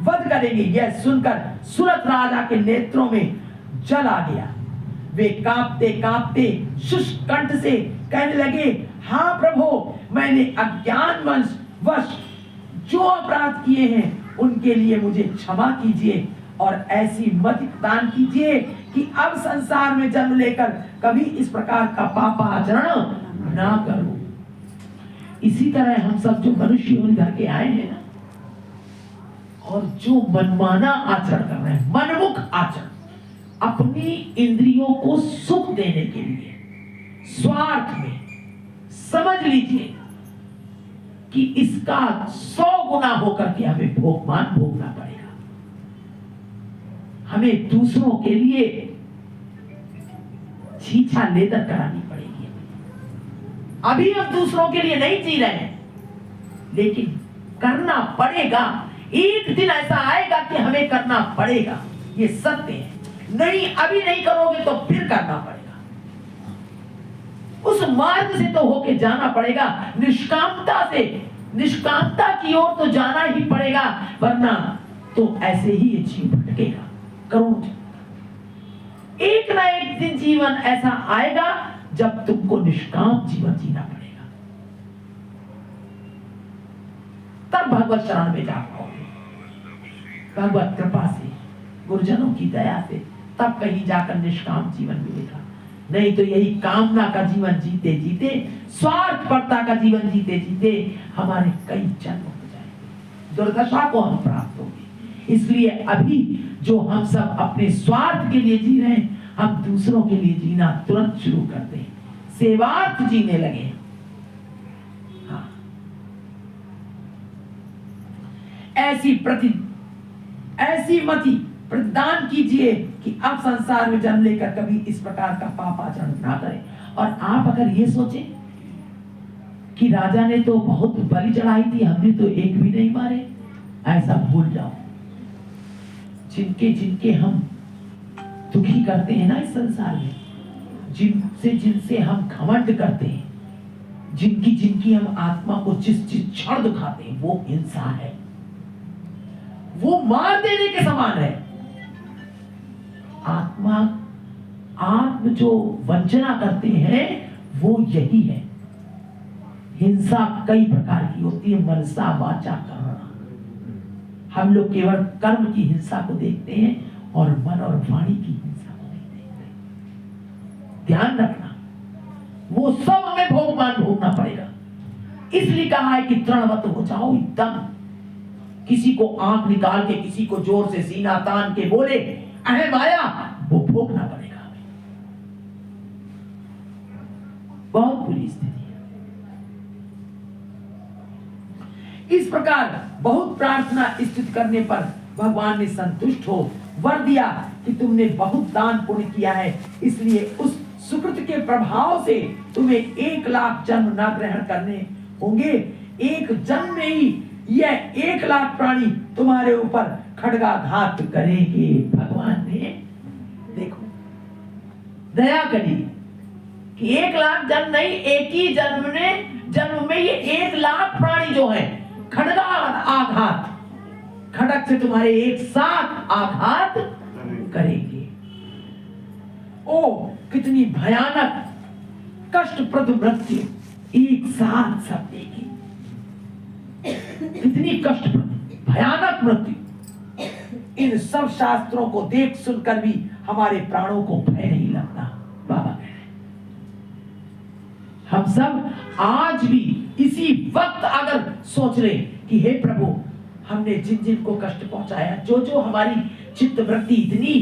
वध करेंगे। यह सुनकर सुरथ राजा के नेत्रों में जल आ गया। वे कांपते कांपते शुष्क कंठ से कहने लगे, हाँ प्रभु, मैंने अज्ञानवश जो अपराध किए हैं उनके लिए मुझे क्षमा कीजिए और ऐसी मति प्रदान कीजिए कि अब संसार में जन्म लेकर कभी इस प्रकार का पाप आचरण ना करूं। इसी तरह हम सब जो मनुष्य धर के आए हैं ना, और जो मनमाना आचरण कर रहे हैं, मनमुख आचरण, अपनी इंद्रियों को सुख देने के लिए स्वार्थ में, समझ लीजिए कि इसका 100 गुना होकर के हमें भोगना पड़ेगा। हमें दूसरों के लिए छीछा लेदर करानी पड़ेगी। अभी हम दूसरों के लिए नहीं जी रहे हैं, लेकिन करना पड़ेगा। एक दिन ऐसा आएगा कि हमें करना पड़ेगा, ये सत्य है। नहीं, अभी नहीं करोगे तो फिर करना पड़ेगा। उस मार्ग से तो होके जाना पड़ेगा, निष्कामता से, निष्कामता की ओर तो जाना ही पड़ेगा, वरना तो ऐसे ही ये जीव भटकेगा। करोड़ एक ना एक दिन जीवन ऐसा आएगा जब तुमको निष्काम जीवन जीना पड़ेगा, तब भगवत शरण में जा पाओगे। भगवत कृपा से, गुरुजनों की दया से तब कहीं जाकर निष्काम जीवन मिलेगा। नहीं तो यही कामना का जीवन जीते जीते, स्वार्थपरता का जीवन जीते जीते हमारे कई जन्म हो जाएंगे, दुर्दशा को हम प्राप्त होंगे। इसलिए अभी जो हम सब अपने स्वार्थ के लिए जी रहे हैं, हम दूसरों के लिए जीना तुरंत शुरू कर दें, सेवार्थ जीने लगे। हाँ, ऐसी मति प्रदान कीजिए कि अब संसार में जन्म लेकर कभी इस प्रकार का पाप आचरण ना करें। और आप अगर ये सोचें कि राजा ने तो बहुत बलि चढ़ाई थी, हमने तो एक भी नहीं मारे, ऐसा भूल जाओ। जिनके हम दुखी करते हैं ना इस संसार में, जिनसे हम घमंड करते हैं, जिनकी हम आत्मा को जिस क्षण दुखाते हैं, वो हिंसा है। वो मार देने के समान है। आत्म जो वंचना करते हैं वो यही है। हिंसा कई प्रकार की होती है, मनसा वाचा कर्मणा। हम लोग केवल कर्म की हिंसा को देखते हैं और मन और वाणी की हिंसा को नहीं देखते। ध्यान रखना, वो सब हमें भोगना पड़ेगा। इसलिए कहा है कि तृणवत हो जाओ एकदम। किसी को आंख निकाल के, किसी को जोर से सीना तान के बोले अहम आया, वो भोगना पड़ेगा हमें। बहुत बुरी स्थिति है। इस प्रकार बहुत प्रार्थना स्तुति करने पर भगवान ने संतुष्ट हो वर दिया कि तुमने बहुत दान पुण्य किया है, इसलिए उस सुकृत के प्रभाव से तुम्हें 1,00,000 जन्म न ग्रहण करने होंगे। एक जन्म में ही यह 1,00,000 प्राणी तुम्हारे ऊपर खड्गाघात करेंगे। भगवान ने देखो दया करी कि 1,00,000 जन्म नहीं, एक ही जन्म में ये 1,00,000 प्राणी जो है आघात, खड़क से तुम्हारे एक साथ आघात करेंगे। ओ कितनी भयानक कष्टप्रद मृत्यु एक साथ सब देगी। कितनी कष्टप्रद भयानक मृत्यु। इन सब शास्त्रों को देख सुनकर भी हमारे प्राणों को भय नहीं लगता। बाबा कह रहे हम सब आज भी इसी वक्त अगर सोच ले कि हे प्रभु, हमने जिन जिन को कष्ट पहुंचाया, जो जो हमारी चित्त वृत्ति इतनी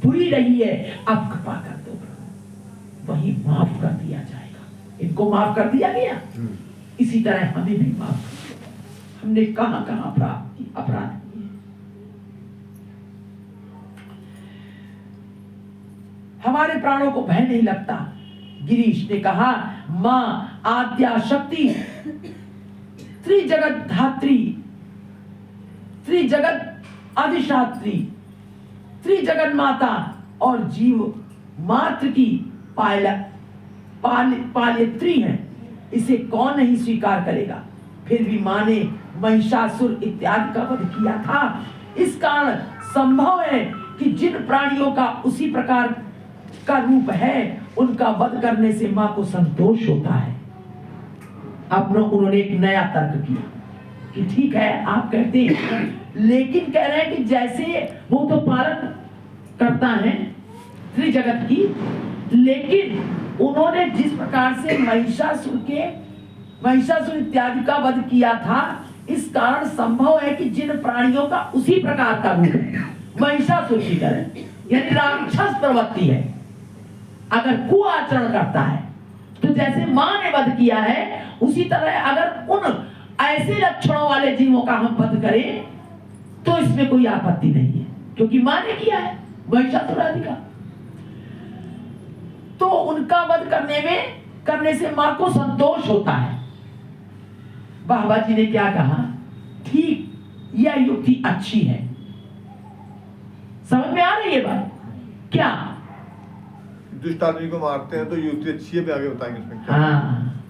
बुरी रही है, अब कृपा कर दो प्रभु, वही माफ कर दिया जाएगा। इनको माफ कर दिया गया, इसी तरह हमें भी माफ कर दो। हमने कहां कहां अपराध किए। हमारे प्राणों को भय नहीं लगता। गिरीश ने कहा मां आद्या शक्ति त्रिजगत धात्री, त्रिजगत अधिष्ठात्री, त्रिजगत माता और जीव मात्र की पालयत्री है। इसे कौन नहीं स्वीकार करेगा। फिर भी मां ने महिषासुर इत्यादि का वध किया था। इस कारण संभव है कि जिन प्राणियों का उसी प्रकार का रूप है, उनका वध करने से मां को संतोष होता है। अब उन्होंने एक नया तर्क किया कि ठीक है आप कहते हैं, लेकिन कह रहे हैं कि जैसे वो तो पालन करता है त्रिजगत की, लेकिन उन्होंने जिस प्रकार से महिषासुर इत्यादि का वध किया था, इस कारण संभव है कि जिन प्राणियों का उसी प्रकार का रूप है, महिषासुर की तरह, यानी राक्षस प्रवृत्ति है, अगर कुआचरण करता है, तो जैसे मां ने वध किया है, उसी तरह अगर उन ऐसे लक्षणों वाले जीवों का हम वध करें तो इसमें कोई आपत्ति नहीं है, क्योंकि मां ने किया है महिषासुर आदि का। तो उनका वध करने से मां को संतोष होता है। बाबा जी ने क्या कहा, ठीक, यह युक्ति अच्छी है। समझ में आ रही है बात क्या? दुष्ट आदमी को मारते हैं तो युक्ति अच्छी है, आगे बताएंगे इसमें क्या। हाँ,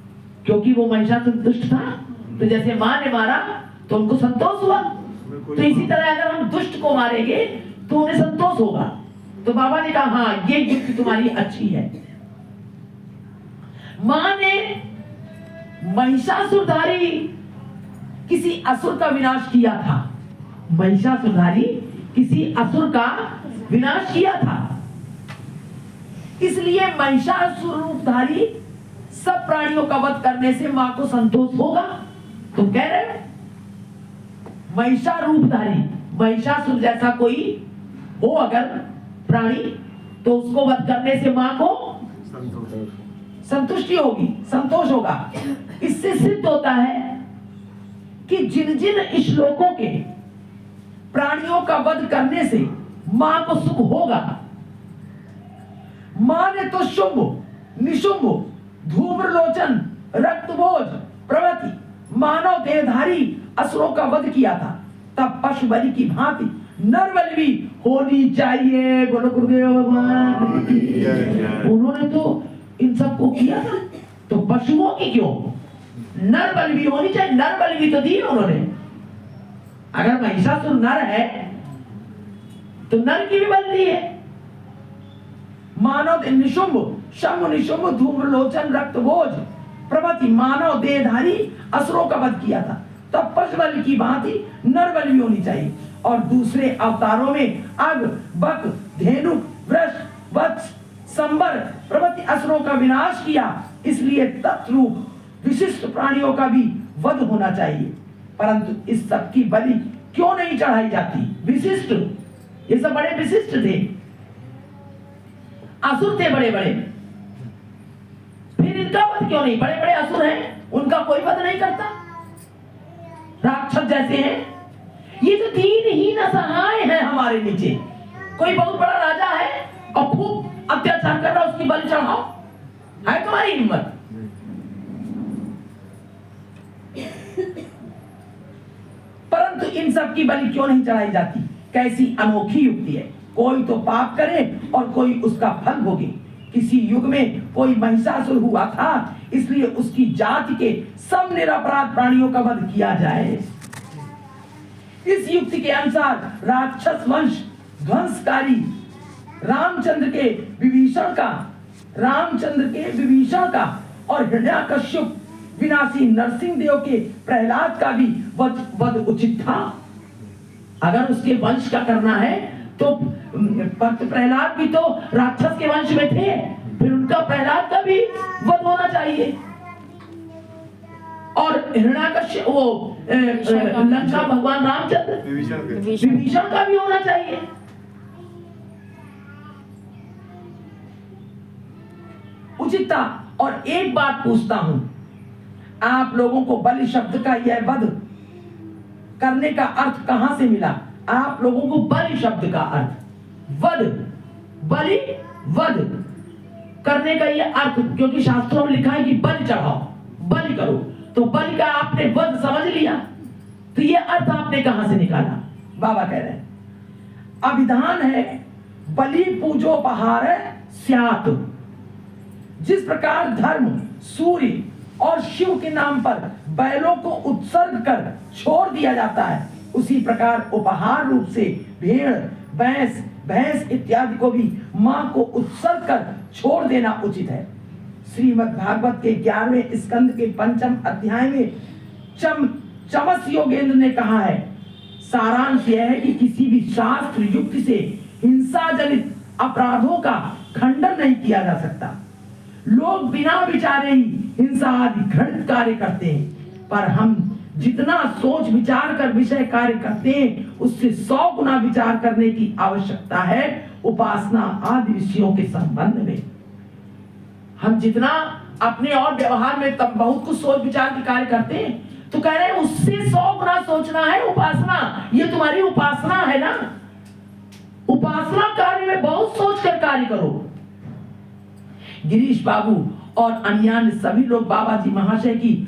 क्योंकि वो महिषासुर दुष्ट था, तो जैसे मां ने मारा तो उनको संतोष हुआ, तो इसी तरह अगर हम दुष्ट को मारेंगे तो उन्हें संतोष होगा। तो बाबा ने कहा हाँ, ये युक्ति तुम्हारी अच्छी है। मां ने महिषासुरधारी किसी असुर का विनाश किया था। महिषासुरधारी किसी असुर का विनाश किया था, इसलिए महिषासुर रूपधारी सब प्राणियों का वध करने से मां को संतोष होगा। तुम कह रहे हो महिषा रूपधारी, महिषासुर जैसा कोई हो अगर प्राणी, तो उसको वध करने से मां को संतुष्टि होगी, संतोष होगा। इससे सिद्ध होता है कि जिन जिन श्लोकों के प्राणियों का वध करने से मां को सुख होगा, मां ने तो शुंभ, निशुंभ, धूम्रलोचन, रक्तबोझ प्रवृत्ति मानव देहधारी असुरों का वध किया था, तब पशु बलि की भांति नर बलि भी होनी चाहिए। बोलो गुरुदेव भगवान। उन्होंने तो इन सबको किया था, तो पशुओं की क्यों, नर बलि भी होनी चाहिए। नर बलि भी तो दी उन्होंने, अगर महिषासुर नर है तो नर की भी बनती है। मानव निशुंभ शंभु निशुंभ धूम्रलोचन रक्तभोज प्रभृति मानव देहधारी असुरों का वध किया था। तब पशु बलि की भांति नर बलि भी होनी चाहिए। और दूसरे अवतारों में अग बक धेनुक वृष वत्स संबर प्रभृति असुरों का विनाश किया। इसलिए तत्रूप विशिष्ट प्राणियों का भी वध होना चाहिए। परंतु इस सब की बलि क्यों नहीं चढ़ाई जाती? विशिष्ट, ये सब बड़े विशिष्ट थे, असुर थे बड़े बड़े, फिर इनका वध क्यों नहीं? बड़े बड़े असुर हैं, उनका कोई वध नहीं करता, राक्षस जैसे हैं। ये तो तीन ही असहाय हैं हमारे नीचे। कोई बहुत बड़ा राजा है और खूब अत्याचार कर रहा, उसकी बलि चढ़ाओ, है तुम्हारी हिम्मत? परंतु इन सब की बलि क्यों नहीं चढ़ाई जाती? कैसी अनोखी युक्ति है। कोई तो पाप करे और कोई उसका फल भोगे। किसी युग में कोई महिषासुर हुआ था, इसलिए उसकी जाति के सब निरपराध प्राणियों का वध किया जाए। इस युक्ति के अनुसार राक्षस वंश ध्वंसकारी रामचंद्र के विभीषण का और हिरण्याकश्यप विनाशी नरसिंह देव के प्रहलाद का भी वध उचित था। अगर उसके वंश का करना है तो प्रहलाद भी तो राक्षस के वंश में थे, फिर उनका प्रहलाद का भी वध होना चाहिए। और हिरण्याकश्यप वो लंका भगवान रामचंद्र विभीषण का भी होना चाहिए। उचित था। और एक बात पूछता हूं, आप लोगों को बलि शब्द का यह वध करने का अर्थ कहां से मिला? आप लोगों को बलि शब्द का अर्थ, वध, बलि वध करने का यह अर्थ, क्योंकि शास्त्रों में लिखा है कि बलि चढ़ाओ, बलि करो, तो बलि का आपने वध समझ लिया, तो यह अर्थ आपने कहां से निकाला? बाबा कह रहे हैं अभिधान है बलि पूजोपहार स्यात्। जिस प्रकार धर्म सूर्य और शिव के नाम पर बैलों को उत्सर्ग कर छोड़ दिया जाता है, उसी प्रकार उपहार रूप से भेड़ भैंस इत्यादि को भी मां को उत्सर्ग कर छोड़ देना उचित है। श्रीमद् भागवत के 11वें स्कंद के 5वें अध्याय में चमस योगेंद्र ने कहा है, सारांश यह है कि किसी भी शास्त्र युक्ति से हिंसा जनित अपराधों का खंडन नहीं किया जा सकता। लोग बिना विचारे ही हिंसा आदि घृणित कार्य करते हैं, पर हम जितना सोच विचार कर विषय कार्य करते हैं, उससे 100 गुना विचार करने की आवश्यकता है उपासना आदि विषयों के संबंध में। हम जितना अपने और व्यवहार में तब बहुत कुछ सोच विचार के कार्य करते हैं, तो कह रहे हैं उससे 100 गुना सोचना है उपासना। ये तुम्हारी उपासना है ना। उपासना कार्य में बहुत सोच कर कार्य करो। गिरीश बाबू और अन्य सभी लोग बाबा जी महाशय की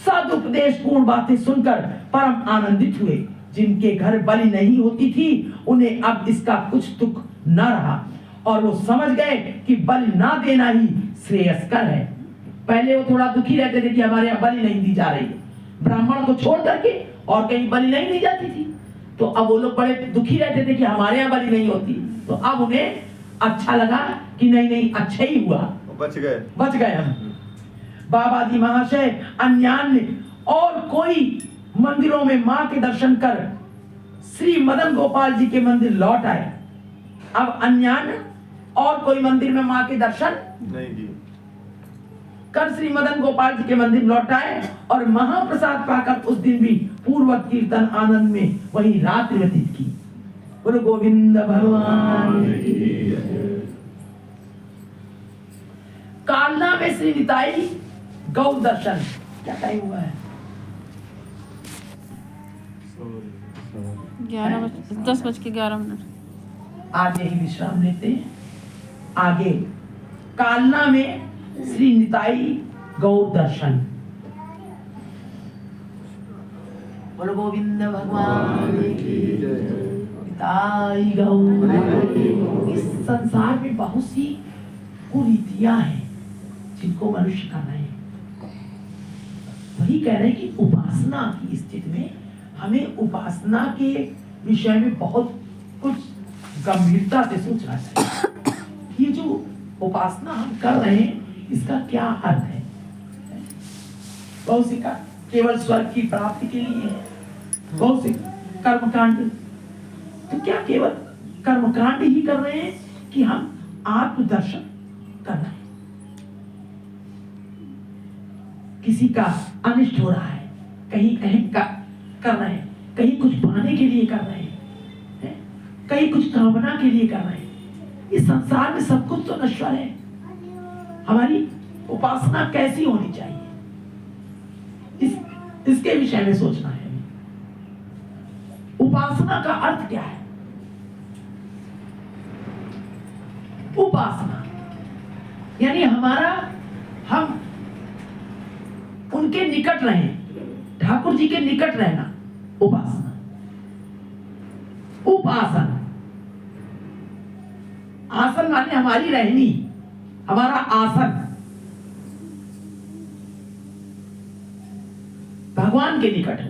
सदुपदेश पूर्ण बातें सुनकर परम आनंदित हुए। जिनके घर बलि नहीं होती थी, उन्हें अब इसका कुछ दुख न रहा और वो समझ गए कि बलि ना देना ही श्रेयस्कर है। पहले वो थोड़ा दुखी रहते थे कि हमारे यहाँ बलि नहीं दी जा रही है, ब्राह्मण को छोड़ करके और कहीं बलि नहीं दी जाती थी, तो अब वो लोग बड़े दुखी रहते थे कि हमारे यहाँ बलि नहीं होती। तो अब उन्हें अच्छा लगा कि नहीं अच्छा ही हुआ, बच गए हम। बाबा जी महाशय अन्यान्य और कोई मंदिरों में मां के दर्शन कर श्री मदन गोपाल जी के मंदिर लौट आए। अब अन्यान्य और कोई मंदिर में मां के दर्शन नहीं किए कर श्री मदन गोपाल जी के मंदिर लौट आए और महाप्रसाद पाकर उस दिन भी पूर्वक कीर्तन आनंद में वही रात्रि व्यतीत की। बोलो गोविंद भगवान की। कालना में श्री निताई गौ दर्शन। क्या टाइम हुआ है? 10:11। आज यही विश्राम लेते हैं। आगे कालना में श्री निताई गौ दर्शन। बोलो गोविंद भगवान की निताई गौ। इस संसार में बहुत सी कुरीतियां हैं जिनको मनुष्य करना है। वही कह रहे हैं कि उपासना की स्थिति में हमें उपासना के विषय में बहुत कुछ गंभीरता से सोचना चाहिए। ये जो उपासना हम कर रहे हैं इसका क्या अर्थ है? बहुत सी का केवल स्वर्ग की प्राप्ति के लिए है, बहुत से कर्मकांड, तो क्या केवल कर्मकांड ही कर रहे हैं कि हम आत्मदर्शन कर रहे हैं? किसी का अनिष्ट हो रहा है, कहीं अहम का कर रहे हैं, कहीं कुछ पाने के लिए कर रहे हैं, कहीं कुछ कामना के लिए कर रहे हैं। इस संसार में सब कुछ तो नश्वर है। हमारी उपासना कैसी होनी चाहिए, इसके विषय में सोचना है। उपासना का अर्थ क्या है? उपासना यानी हम उनके निकट रहें, ठाकुर जी के निकट रहना, उपासना। उपासना आसन माने हमारी रहनी, हमारा आसन भगवान के निकट हो,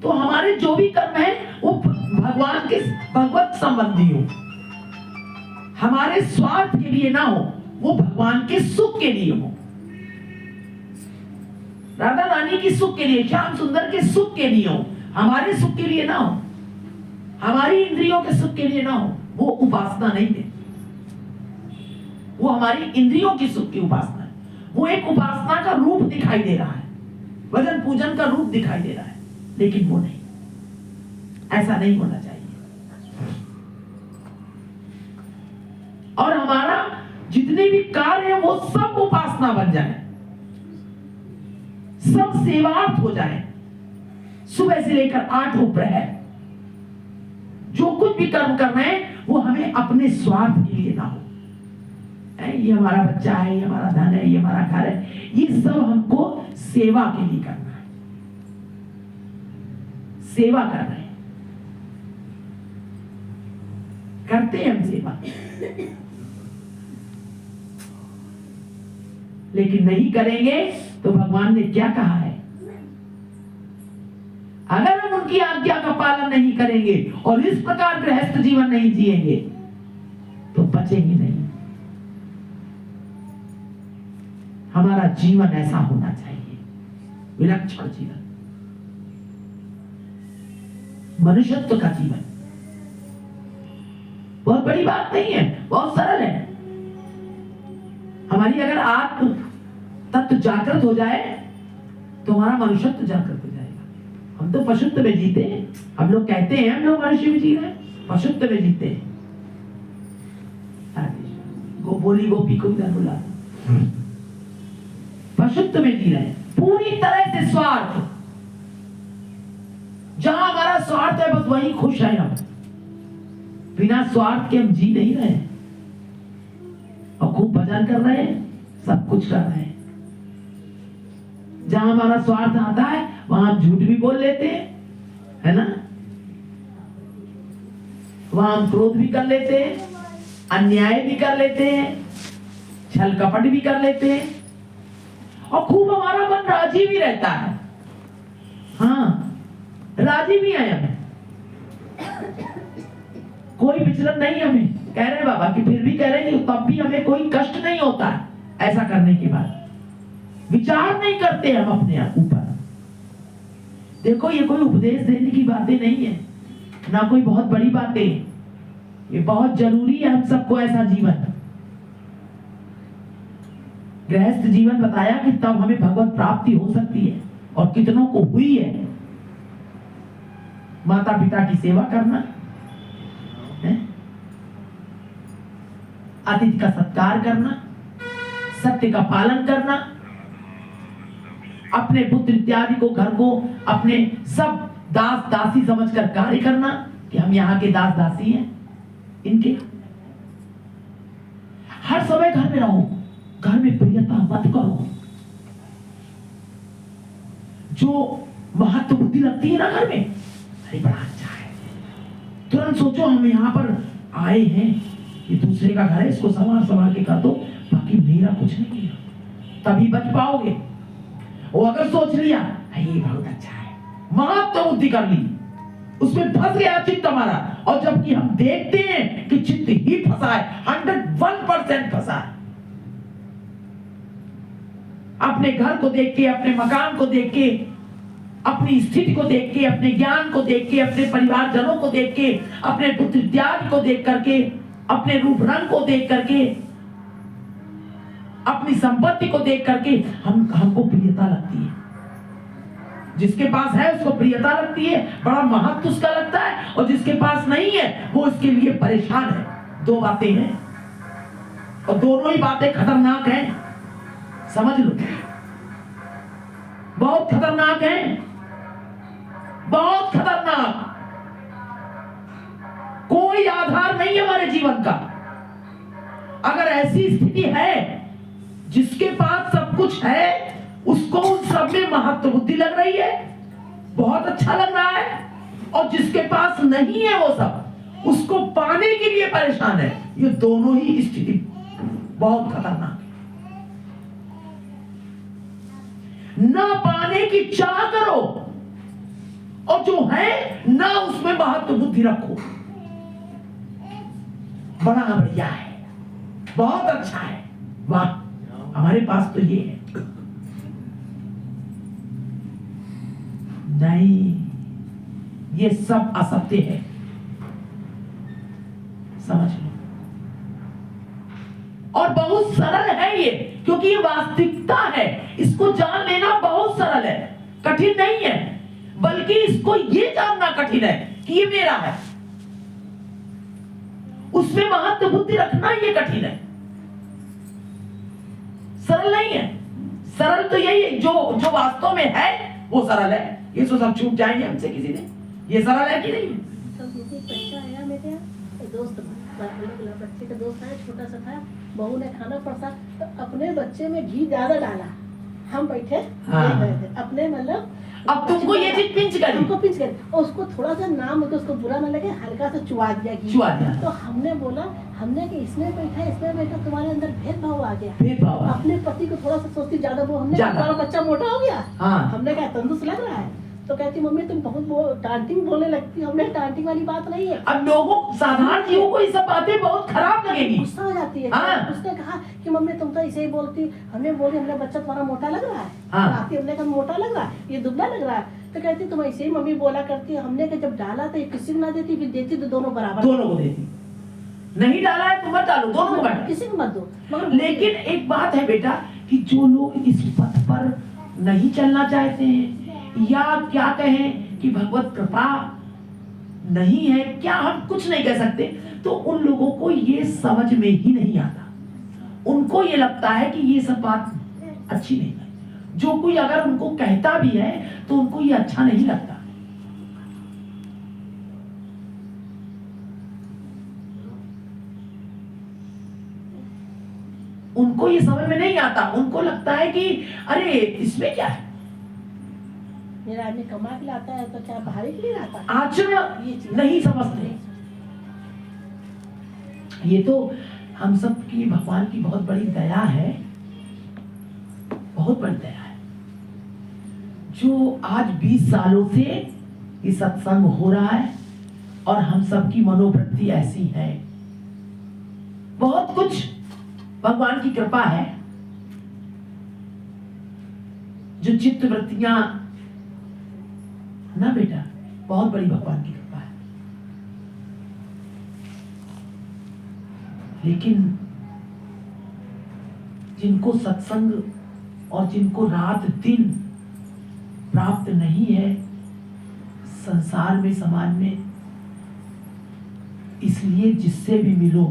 तो हमारे जो भी कर्म है वो भगवान के भगवत संबंधी हो, हमारे स्वार्थ के लिए ना हो, वो भगवान के सुख के लिए हो, राधा रानी की सुख के लिए, श्याम सुंदर के सुख के लिए हो, हमारे सुख के लिए ना हो, हमारी इंद्रियों के सुख के लिए ना हो। वो उपासना नहीं है, वो हमारी इंद्रियों की सुख की उपासना है। वो एक उपासना का रूप दिखाई दे रहा है, भजन पूजन का रूप दिखाई दे रहा है, लेकिन वो नहीं, ऐसा नहीं होना चाहिए। और हमारा जितने भी कार्य है वो सब उपासना बन जाए, सब सेवार्थ हो जाए। सुबह से लेकर 8 प्रहर जो कुछ भी कर्म कर रहे हैं वो हमें अपने स्वार्थ के लिए ना हो। ये हमारा बच्चा है, ये हमारा धन है, ये हमारा घर है, ये सब हमको सेवा के लिए करना है। सेवा कर रहे हैं, करते हैं हम सेवा, लेकिन नहीं करेंगे तो भगवान ने क्या कहा है? अगर हम उनकी आज्ञा का पालन नहीं करेंगे और इस प्रकार गृहस्थ जीवन नहीं जिएंगे तो बचेंगे नहीं। हमारा जीवन ऐसा होना चाहिए, विलक्षण जीवन, मनुष्यत्व का जीवन। बहुत बड़ी बात नहीं है, बहुत सरल है। हमारी अगर आत्म तत्व जागृत हो जाए तो हमारा मनुष्यत्व जागृत हो जाएगा। हम तो पशुत्व में जीते हैं, हम लोग कहते हैं हम लोग मनुष्य में जी रहे हैं, पशुत्व में जीते हैं। बोली गोपी को इधर बुला, पशुत्व में जी रहे हैं पूरी तरह से स्वार्थ। जहां हमारा स्वार्थ है बस वहीं खुश है हम, बिना स्वार्थ के हम जी नहीं रहे और खूब भजन कर रहे हैं, सब कुछ कर रहे हैं। जहां हमारा स्वार्थ आता है वहां हम झूठ भी बोल लेते हैं, है ना, वहां हम क्रोध भी कर लेते हैं, अन्याय भी कर लेते हैं, छल कपट भी कर लेते हैं और खूब हमारा मन राजी भी रहता है। हाँ, राजी भी है हमें, कोई विचलन नहीं हमें, कह रहे बाबा कि फिर भी कह रहे कि तब भी हमें कोई कष्ट नहीं होता है ऐसा करने के बाद। विचार नहीं करते हम अपने ऊपर। देखो ये कोई उपदेश देने की बातें नहीं है, ना कोई बहुत बड़ी बातें, ये बहुत जरूरी है हम सबको ऐसा जीवन, गृहस्थ जीवन बताया कि तब हमें भगवत प्राप्ति हो सकती है और कितनों को हुई है। माता पिता की सेवा करना है, अतिथि का सत्कार करना, सत्य का पालन करना, अपने पुत्र इत्यादि को, घर को अपने सब दास दासी समझकर कार्य करना कि हम यहाँ के दास दासी हैं इनके। हर समय घर में रहो, घर में प्रियता मत करो। जो महत्व बुद्धि लगती है ना घर में, अरे बड़ा अच्छा है, तुरंत सोचो हम यहाँ पर आए हैं, ये दूसरे का घर है, इसको संभाल के कर दो, बाकी मेरा कुछ नहीं है, तभी बच पाओगे। वो अगर सोच लिया ये बहुत अच्छा है, महत्व बुद्धि कर ली, उसमें फंस गया चित्त हमारा। और जबकि हम देखते हैं कि चित्त ही फंसा है, 101% फंसा है। अपने घर को देख के, अपने मकान को देख के, अपनी स्थिति को देख के, अपने ज्ञान को देख के, अपने परिवारजनों को देख के, अपने पुत्र इत्यादि को देख करके, अपने रूप रंग को देख करके, अपनी संपत्ति को देख करके हमको प्रियता लगती है। जिसके पास है उसको प्रियता लगती है, बड़ा महत्व उसका लगता है, और जिसके पास नहीं है वो इसके लिए परेशान है। दो बातें हैं और दोनों ही बातें खतरनाक हैं, समझ लो, बहुत खतरनाक है, बहुत खतरनाक। कोई आधार नहीं है हमारे जीवन का। अगर ऐसी स्थिति है, जिसके पास सब कुछ है, उसको उन सब में महत्व बुद्धि लग रही है, बहुत अच्छा लग रहा है, और जिसके पास नहीं है वो सब, उसको पाने के लिए परेशान है। ये दोनों ही स्थिति बहुत खतरनाक है। ना पाने की चाह करो, और जो है ना उसमें महत्व बुद्धि रखो। बड़ा बढ़िया है, बहुत अच्छा है, वाह हमारे पास तो ये है। नहीं, ये सब असत्य है, समझ लो। और बहुत सरल है ये, क्योंकि ये वास्तविकता है। इसको जान लेना बहुत सरल है, कठिन नहीं है, बल्कि इसको ये जानना कठिन है कि ये मेरा है। उसमें महत्व बुद्धि रखना ये कठिन है, सरल नहीं है। सरल तो यही है, जो वास्तव में है वो सरल है। ये तो सब छूट जाएंगे हमसे किसी दिन। ये सरल है कि नहीं? तो मुझे बच्चा आया मेरे यहाँ, दोस्त बच्चे का दोस्त आया, छोटा सा था, बहू ने खाना परसा तो अपने बच्चे में घी ज्यादा डाला। हम बैठे देख रहे थे, अपने मतलब अब तुमको ये चीज पिंच करी, हमको पिंच करी, और उसको थोड़ा सा नाम होता, उसको बुरा ना लगे, हल्का सा चुआ दिया घी। चुआ दिया। तो हमने बोला, हमने कि इसमें बैठा, तुम्हारे अंदर भेदभाव आ गया। भेदभाव। अपने पति को थोड़ा सा सोचती ज्यादा, वो हमने ज्यादा। तुम्हारा बच्चा मोटा हो गया। हाँ। हमने कहा तंदुरुस्त लग रहा है, तो कहती मम्मी तुम बहुत डांटिंग बोलने लगती। हमने डांटिंग वाली बात नहीं है। अब लोगों, साधारण जीवों को ये सब बातें बहुत खराब लगेगी, गुस्सा हो जाती है। हाँ। उसने कहा कि मम्मी तुम तो ऐसे ही बोलती। हमने बोली हमने बच्चा तुम्हारा मोटा लग रहा है। हाँ। आती हमने कहा मोटा लग रहा है, ये दुबला लग रहा है। तो कहती तुम ऐसे ही मम्मी बोला करती। हमने कहा जब डाला तो ये किसी को ना देती, फिर देती तो दोनों बराबर। दोनों को देती। नहीं डाला है तो मत डालो, दोनों को बांटो, किसी को मत दो। मगर लेकिन एक बात है बेटा कि जो लोग इस पथ पर नहीं चलना चाहते हैं, या क्या कहें कि भगवत कृपा नहीं है, क्या हम कुछ नहीं कह सकते, तो उन लोगों को ये समझ में ही नहीं आता। उनको ये लगता है कि ये सब बात अच्छी नहीं है। जो कोई अगर उनको कहता भी है तो उनको ये अच्छा नहीं लगता। उनको ये समझ में नहीं आता। उनको लगता है कि अरे इसमें क्या है, मेरा आदमी कमा के लाता है तो क्या भारी के लिए लाता है? आचरण नहीं समझते। ये तो हम सब की भगवान की बहुत बड़ी दया है, बहुत बड़ी दया है, जो आज 20 सालों से ये सत्संग हो रहा है और हम सब की मनोवृत्ति ऐसी है। बहुत कुछ भगवान की कृपा है, जो चित्त वृत्तियां ना बेटा, बहुत बड़ी भगवान की कृपा है। लेकिन जिनको सत्संग और जिनको रात दिन प्राप्त नहीं है संसार में, समाज में, इसलिए जिससे भी मिलो,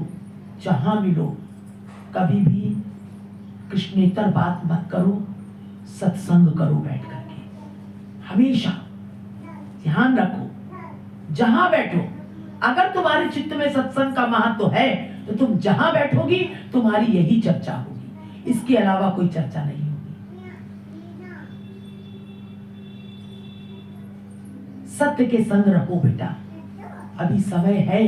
जहां मिलो, कभी भी कृष्णेतर बात मत करो, सत्संग करो बैठ करके। हमेशा ध्यान रखो, जहां बैठो, अगर तुम्हारे चित्त में सत्संग का महत्व है तो तुम जहां बैठोगी तुम्हारी यही चर्चा होगी, इसके अलावा कोई चर्चा नहीं होगी। सत्य के संग रहो बेटा, अभी समय है।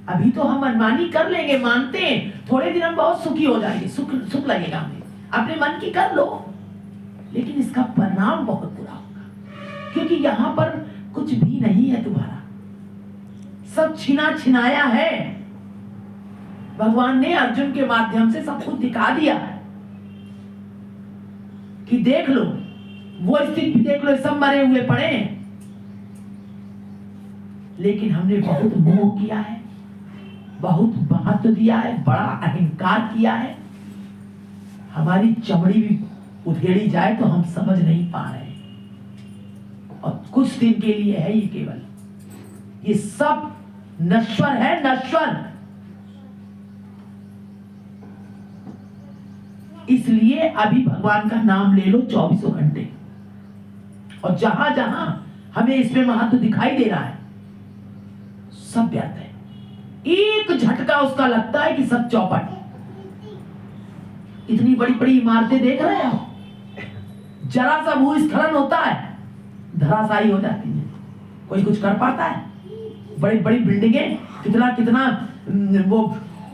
अभी तो हम मनमानी कर लेंगे, मानते हैं, थोड़े दिन हम बहुत सुखी हो जाएंगे, सुख लगेगा हमें, अपने मन की कर लो, लेकिन इसका परिणाम बहुत बुरा होगा। क्योंकि यहाँ पर कुछ भी नहीं है तुम्हारा, सब छिना छिनाया है। भगवान ने अर्जुन के माध्यम से सब कुछ दिखा दिया कि देख लो, वो स्थिति भी देख लो, सब मरे हुए पड़े हैं। लेकिन हमने बहुत मोह किया है, बहुत महत्व दिया है, बड़ा अहंकार किया है। हमारी चमड़ी भी उधेड़ी जाए तो हम समझ नहीं पा रहे हैं। और कुछ दिन के लिए है ये, केवल ये सब नश्वर है, नश्वर। इसलिए अभी भगवान का नाम ले लो 24 घंटे, और जहां जहां हमें इसमें महत्व दिखाई दे रहा है सब व्यर्थ है। एक झटका उसका लगता है कि सब चौपट। इतनी बड़ी बड़ी इमारतें देख रहे हो, जरा सा भूस्खलन होता है धराशायी हो जाती है। कोई कुछ कर पाता है? बड़ी बड़ी बिल्डिंगें, कितना कितना वो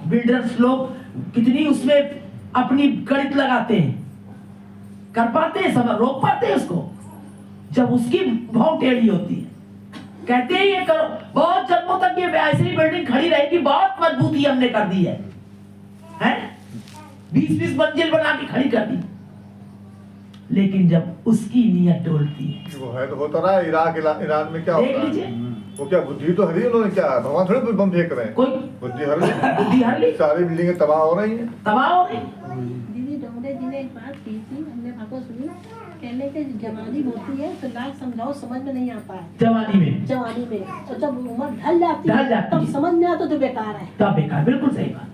बिल्डर्स लोग कितनी उसमें अपनी गणित लगाते हैं, कर पाते हैं, सब रोक पाते हैं उसको? जब उसकी बहुत टेढ़ी होती है, कहते हैं ये करो, बहुत जन्मों तक ये ऐसी ही बिल्डिंग खड़ी रहेगी, बहुत मजबूती हमने कर दी है, हैं? 20-20 मंजिल बना के खड़ी कर दी। लेकिन जब उसकी नीयत डोलती है, वो है तो होता रहा है। इराक ईरान में क्या देख होता लीजिए, है, वो क्या बुद्धि तो हरी उन्होंने, क्या भगवान थोड़े बम फेंक रहे हैं, कोई बुद्धि हर ली, बुद्धि हर ली, सारी बिल्डिंगें तबाह हो रही हैं। तबाह हो गई। दीदी डोंगरे जी ने एक बात की थी, हमने भागवत सुनी, कहने के जवानी होती है तो लाख समझाओ समझ में नहीं आता है। जवानी में और जब उम्र ढल जाती है तब समझ में आता तो बेकार है, तब बेकार। बिल्कुल सही बात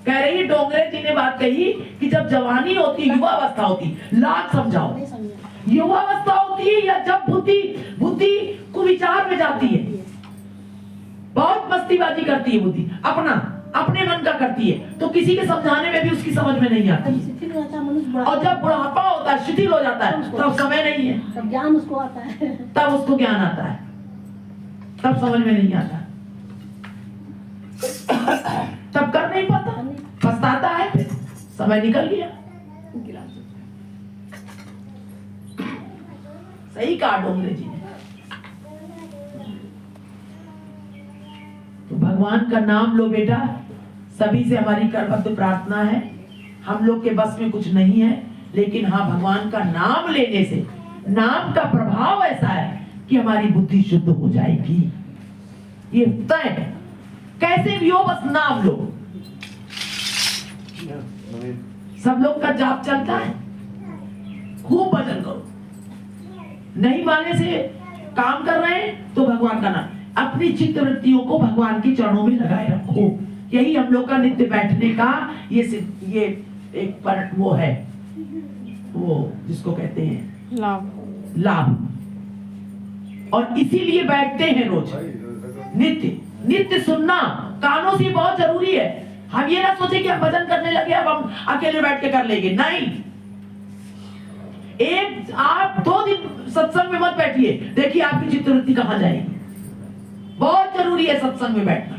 कह रही है डोंगरे जी ने, बात कही कि जब जवानी होती, युवा अवस्था होती, लाख समझाओ। नहीं समझ में आता। युवा अवस्था होती है या जब बुद्धि बुद्धि कुविचार में जाती है, बहुत मस्तीबाजी करती है बुद्धि, अपने मन का करती है, तो किसी के समझाने में भी उसकी समझ में नहीं आती है। शिथिल हो जाता है मनुष्य, बड़ा और जब बुढ़ापा होता है, शिथिल हो जाता है, तब समय नहीं है, तब ज्ञान उसको आता है। तब उसको ज्ञान आता है, तब समझ में नहीं आता, तब कर नहीं पाता, पछताता है, फिर समय निकल गया। सही कहा डोंगरे जी ने। तो भगवान का नाम लो बेटा, सभी से हमारी करबद्ध प्रार्थना है। हम लोग के बस में कुछ नहीं है, लेकिन हाँ, भगवान का नाम लेने से नाम का प्रभाव ऐसा है कि हमारी बुद्धि शुद्ध हो जाएगी, ये तय है। कैसे भी हो, बस नाम लो। सब लोग का जाप चलता है, खूब भजन करो। नहीं माने से काम कर रहे हैं तो भगवान का नाम, अपनी चित्त वृत्तियों को भगवान के चरणों में लगाए रखो। यही हम लोग का नित्य बैठने का ये एक पर वो है, वो जिसको कहते हैं लाभ। और इसीलिए बैठते हैं रोज, नित्य सुनना कानों से बहुत जरूरी है। हम ये ना सोचे कि हम भजन करने लगे, अब हम अकेले बैठ के कर लेंगे, नहीं। एक आप 2 दिन सत्संग में मत बैठिए, देखिए आपकी चित्तवृत्ति कहां जाएगी। बहुत जरूरी है सत्संग में बैठना,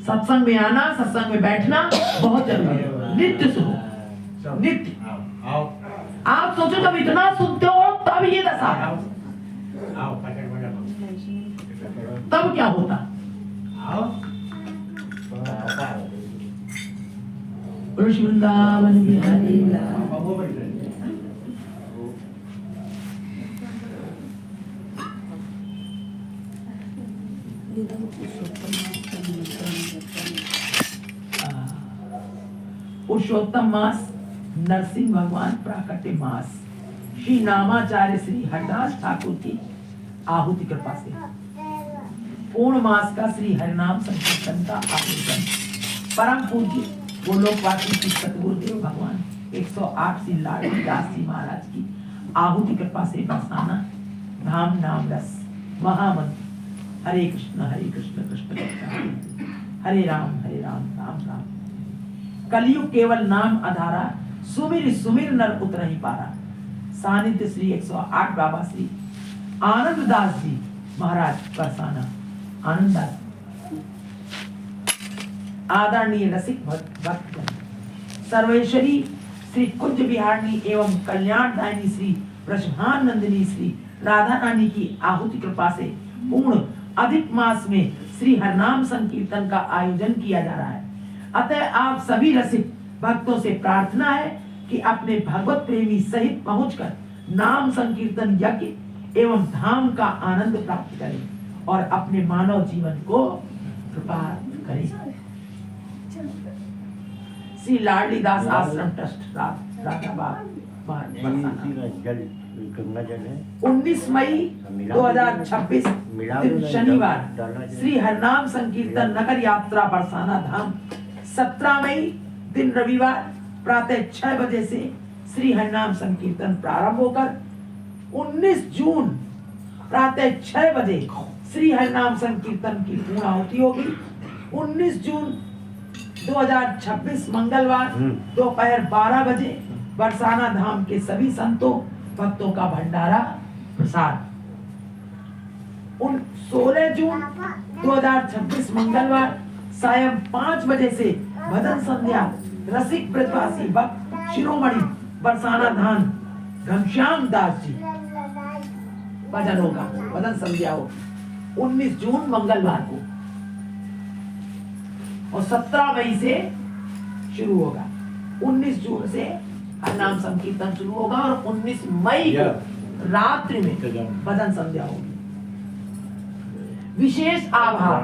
सत्संग में आना, सत्संग में बैठना बहुत जरूरी है। नित्य सुनो, नित्य। आप सोचो जब इतना सुनते हो तब ये दशा, तब क्या होता। वृंदावन बिहारी पुरुषोत्तम मास, नरसिंह भगवान प्राकट्य मास, श्री नामाचार्य श्री हरदास ठाकुर की आहुति कृपा से पूर्ण मास का श्री हरिनाम संकीर्तन का आयोजन परम पूज्य गोलोकवासी श्री सतगुरुदेव भगवान 108 श्री लाडली दास जी महाराज की आहुति कृपा से बरसाना धाम नाम रस महामंत्र हरे कृष्ण कृष्ण कृष्ण हरे राम राम राम। कलयुग केवल नाम आधारा, सुमिर सुमिर नर उतर पारा। सानिध्य श्री 108 बाबा श्री आनंद दास जी महाराज बरसाना। आनंद दास आदरणीय रसिक भक्तजन, सर्वेश्वरी श्री कुंज विहारिणी एवं कल्याणदायिनी श्री ब्रजभान नंदिनी श्री राधा रानी की आहुति कृपा से पूर्ण अधिक मास में श्री हरनाम संकीर्तन का आयोजन किया जा रहा है। अतः आप सभी रसिक भक्तों से प्रार्थना है कि अपने भगवत प्रेमी सहित पहुंचकर नाम संकीर्तन यज्ञ एवं धाम का आनंद प्राप्त करें और अपने मानव जीवन को प्रपात करें। श्री लाडलीदास आश्रम ट्रस्ट राधाबाग गंगा जल है। 19 मई 2026 दिन शनिवार श्री हरनाम संकीर्तन नगर यात्रा बरसाना धाम। 17 मई दिन रविवार प्रातः 6 बजे से श्री हरनाम संकीर्तन प्रारंभ होकर 19 जून प्रातः 6 बजे श्री हरनाम संकीर्तन की पूर्णाहुति होगी। 19 जून 2026 मंगलवार दोपहर 12 बजे बरसाना धाम के सभी संतों भक्तों का भंडारा प्रसाद। 16 जून 2026 मंगलवार सायं 5 बजे से भजन संध्या रसिक ब्रजवासी भक्त शिरोमणि बरसाना धाम घनश्याम दास जी भजन होगा, भजन संध्या हो 19 जून मंगलवार को और 17 मई से शुरू होगा। 19 जून से हरनाम संकीर्तन शुरू होगा और 19 मई को रात्रि में भजन संध्या होगी। विशेष आभार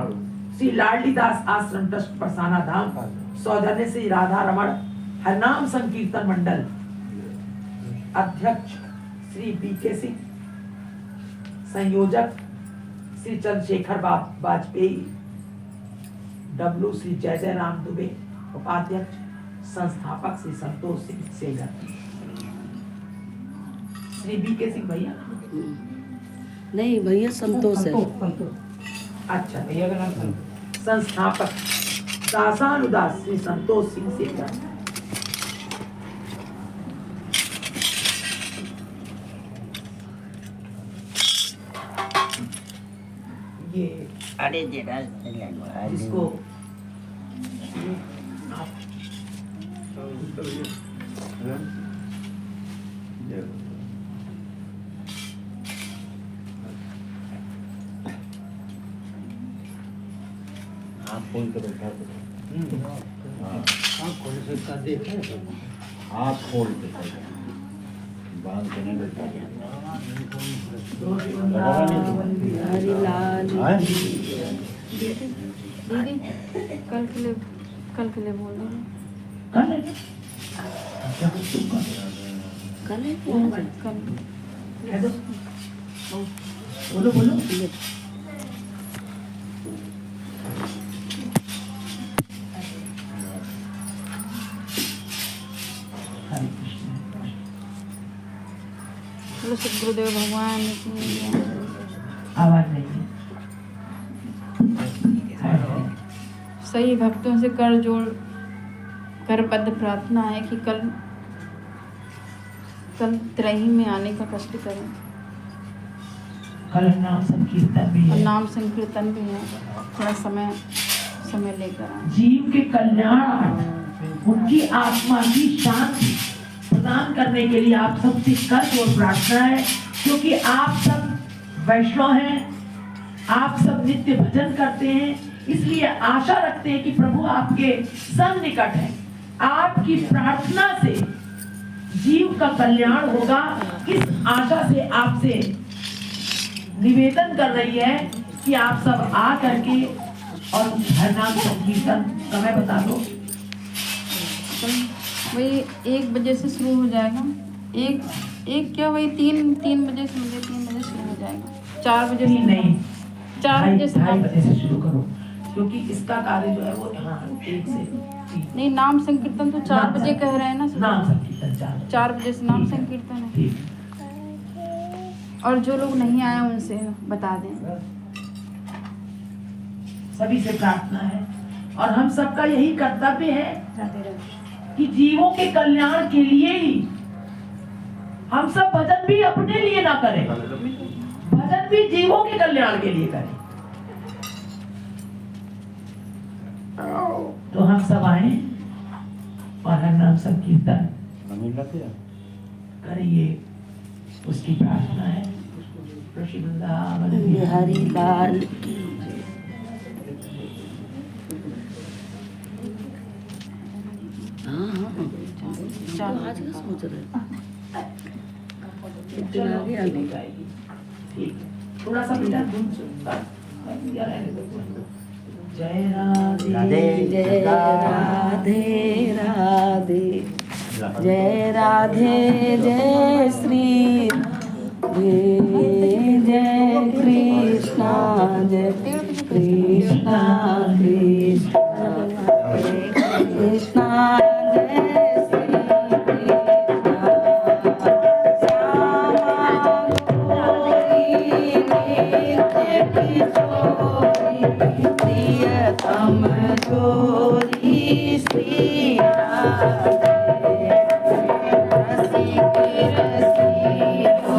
श्री लाडलीदास आश्रम ट्रस्ट बरसाना धाम सौजन्य से राधा रमण हरनाम संकीर्तन मंडल अध्यक्ष श्री बीके सिंह, संयोजक श्री चंद्रशेखर वाजपेयी, डब्लू श्री जय जय राम दुबे, उपाध्यक्ष संस्थापक श्री संतोष सिंह सेगर। श्री बीके सिंह भैया नहीं भैया संतोष है। अच्छा भैया का नाम संस्थापक दासानुदास श्री संतोष सिंह सेगर। ये अरे जिसको आप खोल कर बैठा करो। आप खोल सकता देखे आप खोल के बांध के नहीं बैठा। दीदी कल के लिए बोल रहे हैं। कल बोलो बोलो। बोलो सद्गुरुदेव भगवान की आवाज नहीं। सही भक्तों से कर जोड़ कर पद प्रार्थना है कि कल त्रही में आने का कष्ट करें। कल नाम संकीर्तन भी और है। नाम संकीर्तन भी है, थोड़ा समय लेकर आए। जीव के कल्याण उनकी आत्मा की शांति प्रदान करने के लिए आप सबसे कर जोड़ प्रार्थना है, क्योंकि आप सब वैष्णव हैं, आप सब नित्य भजन करते हैं, इसलिए आशा रखते हैं कि प्रभु आपके संग निकट है। आपकी प्रार्थना से जीव का कल्याण होगा, इस आशा से आपसे निवेदन कर रही है कि आप सब आ करके और हरनाम संकीर्तन समय बता दो। वही 1 बजे से शुरू हो जाएगा। एक क्या वही 3 बजे से मुझे 3 बजे शुरू हो जाएगा। 4 बजे से नहीं 4 बजे से 2:30 बजे से शुरू करो, क्योंकि इसका कार्य जो है वो हाँ 1 से 3। नहीं, नाम संकीर्तन तो 4 बजे कह रहे हैं ना। नाम संकीर्तन 4 बजे से नाम संकीर्तन है। ठीक। और जो लोग नहीं आए उनसे बता दें। सभी से प्रार्थना है और हम सबका यही कर्तव्य है कि जीवों के कल्याण के लिए ही हम सब भजन भी अपने लिए ना करें, भजन भी जीवों के कल्याण के लिए करें। तो हम सब आए और हरनाम संकीर्तन करिए। उसकी प्रार्थना है। ऋषि वृंदावन बिहारी लाल की चार आज का सोच रहे चलो, आगे आने जाएगी। ठीक है, थोड़ा सा बेटा धुन सुनता जय राधे राधे जय राधे राधे जय राधे जय श्री जय कृष्णा जय कृष्णा कृष्णा कृष्णा जय श्री प्रियतम जोरी श्री राधे रसिक रसिक हो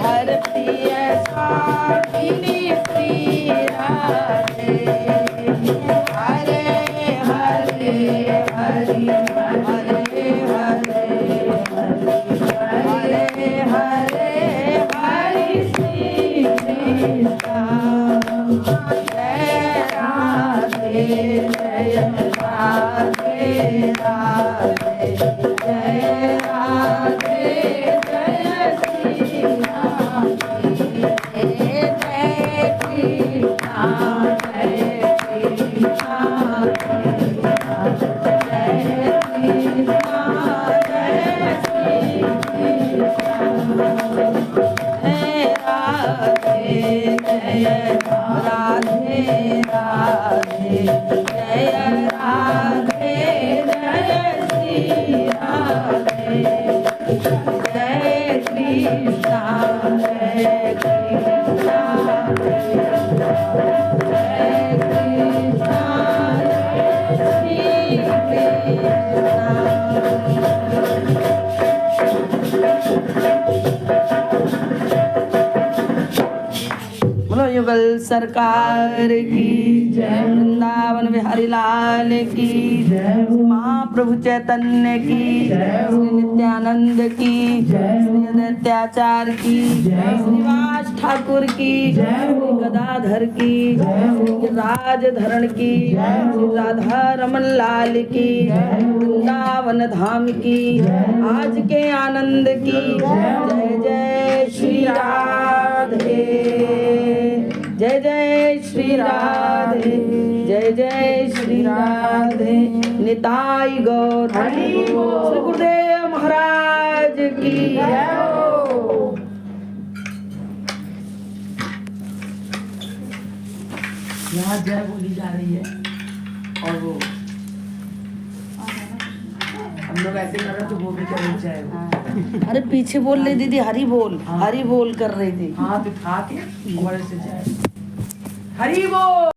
हर प्रिय स्वामिनी प्रिया जय राधे जय राधे राधे जय राधे जय श्री राधे जय कृष्णा जय कृष्णा जय कृष्णा जय श्री जय राधे जय राधे राधे जय राधे जय श्री राधे जय कृष्णा जय कृष्णा जय कृष्णा जय श्री बोलो युगल सरकार की जय वृंदावन बिहारी लाल की जय महाप्रभु चैतन्य की जय श्री नित्यानंद की जय श्री अद्वैताचार्य की जय श्रीवास ठाकुर की जय गदाधर की जय श्री राजधरण की जय श्री राधा रमन लाल की जय वृंदावन धाम की आज के आनंद की जय जय श्री राधे जय जय श्री राधे जय जय श्री राधे निताई गौर श्री गुरुदेव महाराज की जय हो। यहाँ जय बोली जा रही है और वो हम लोग ऐसे कर रहे तो वो भी कर रही जय। अरे पीछे बोल रही दीदी हरि बोल कर रही थी। हाथ उठा के बड़े से जय हरि बोल।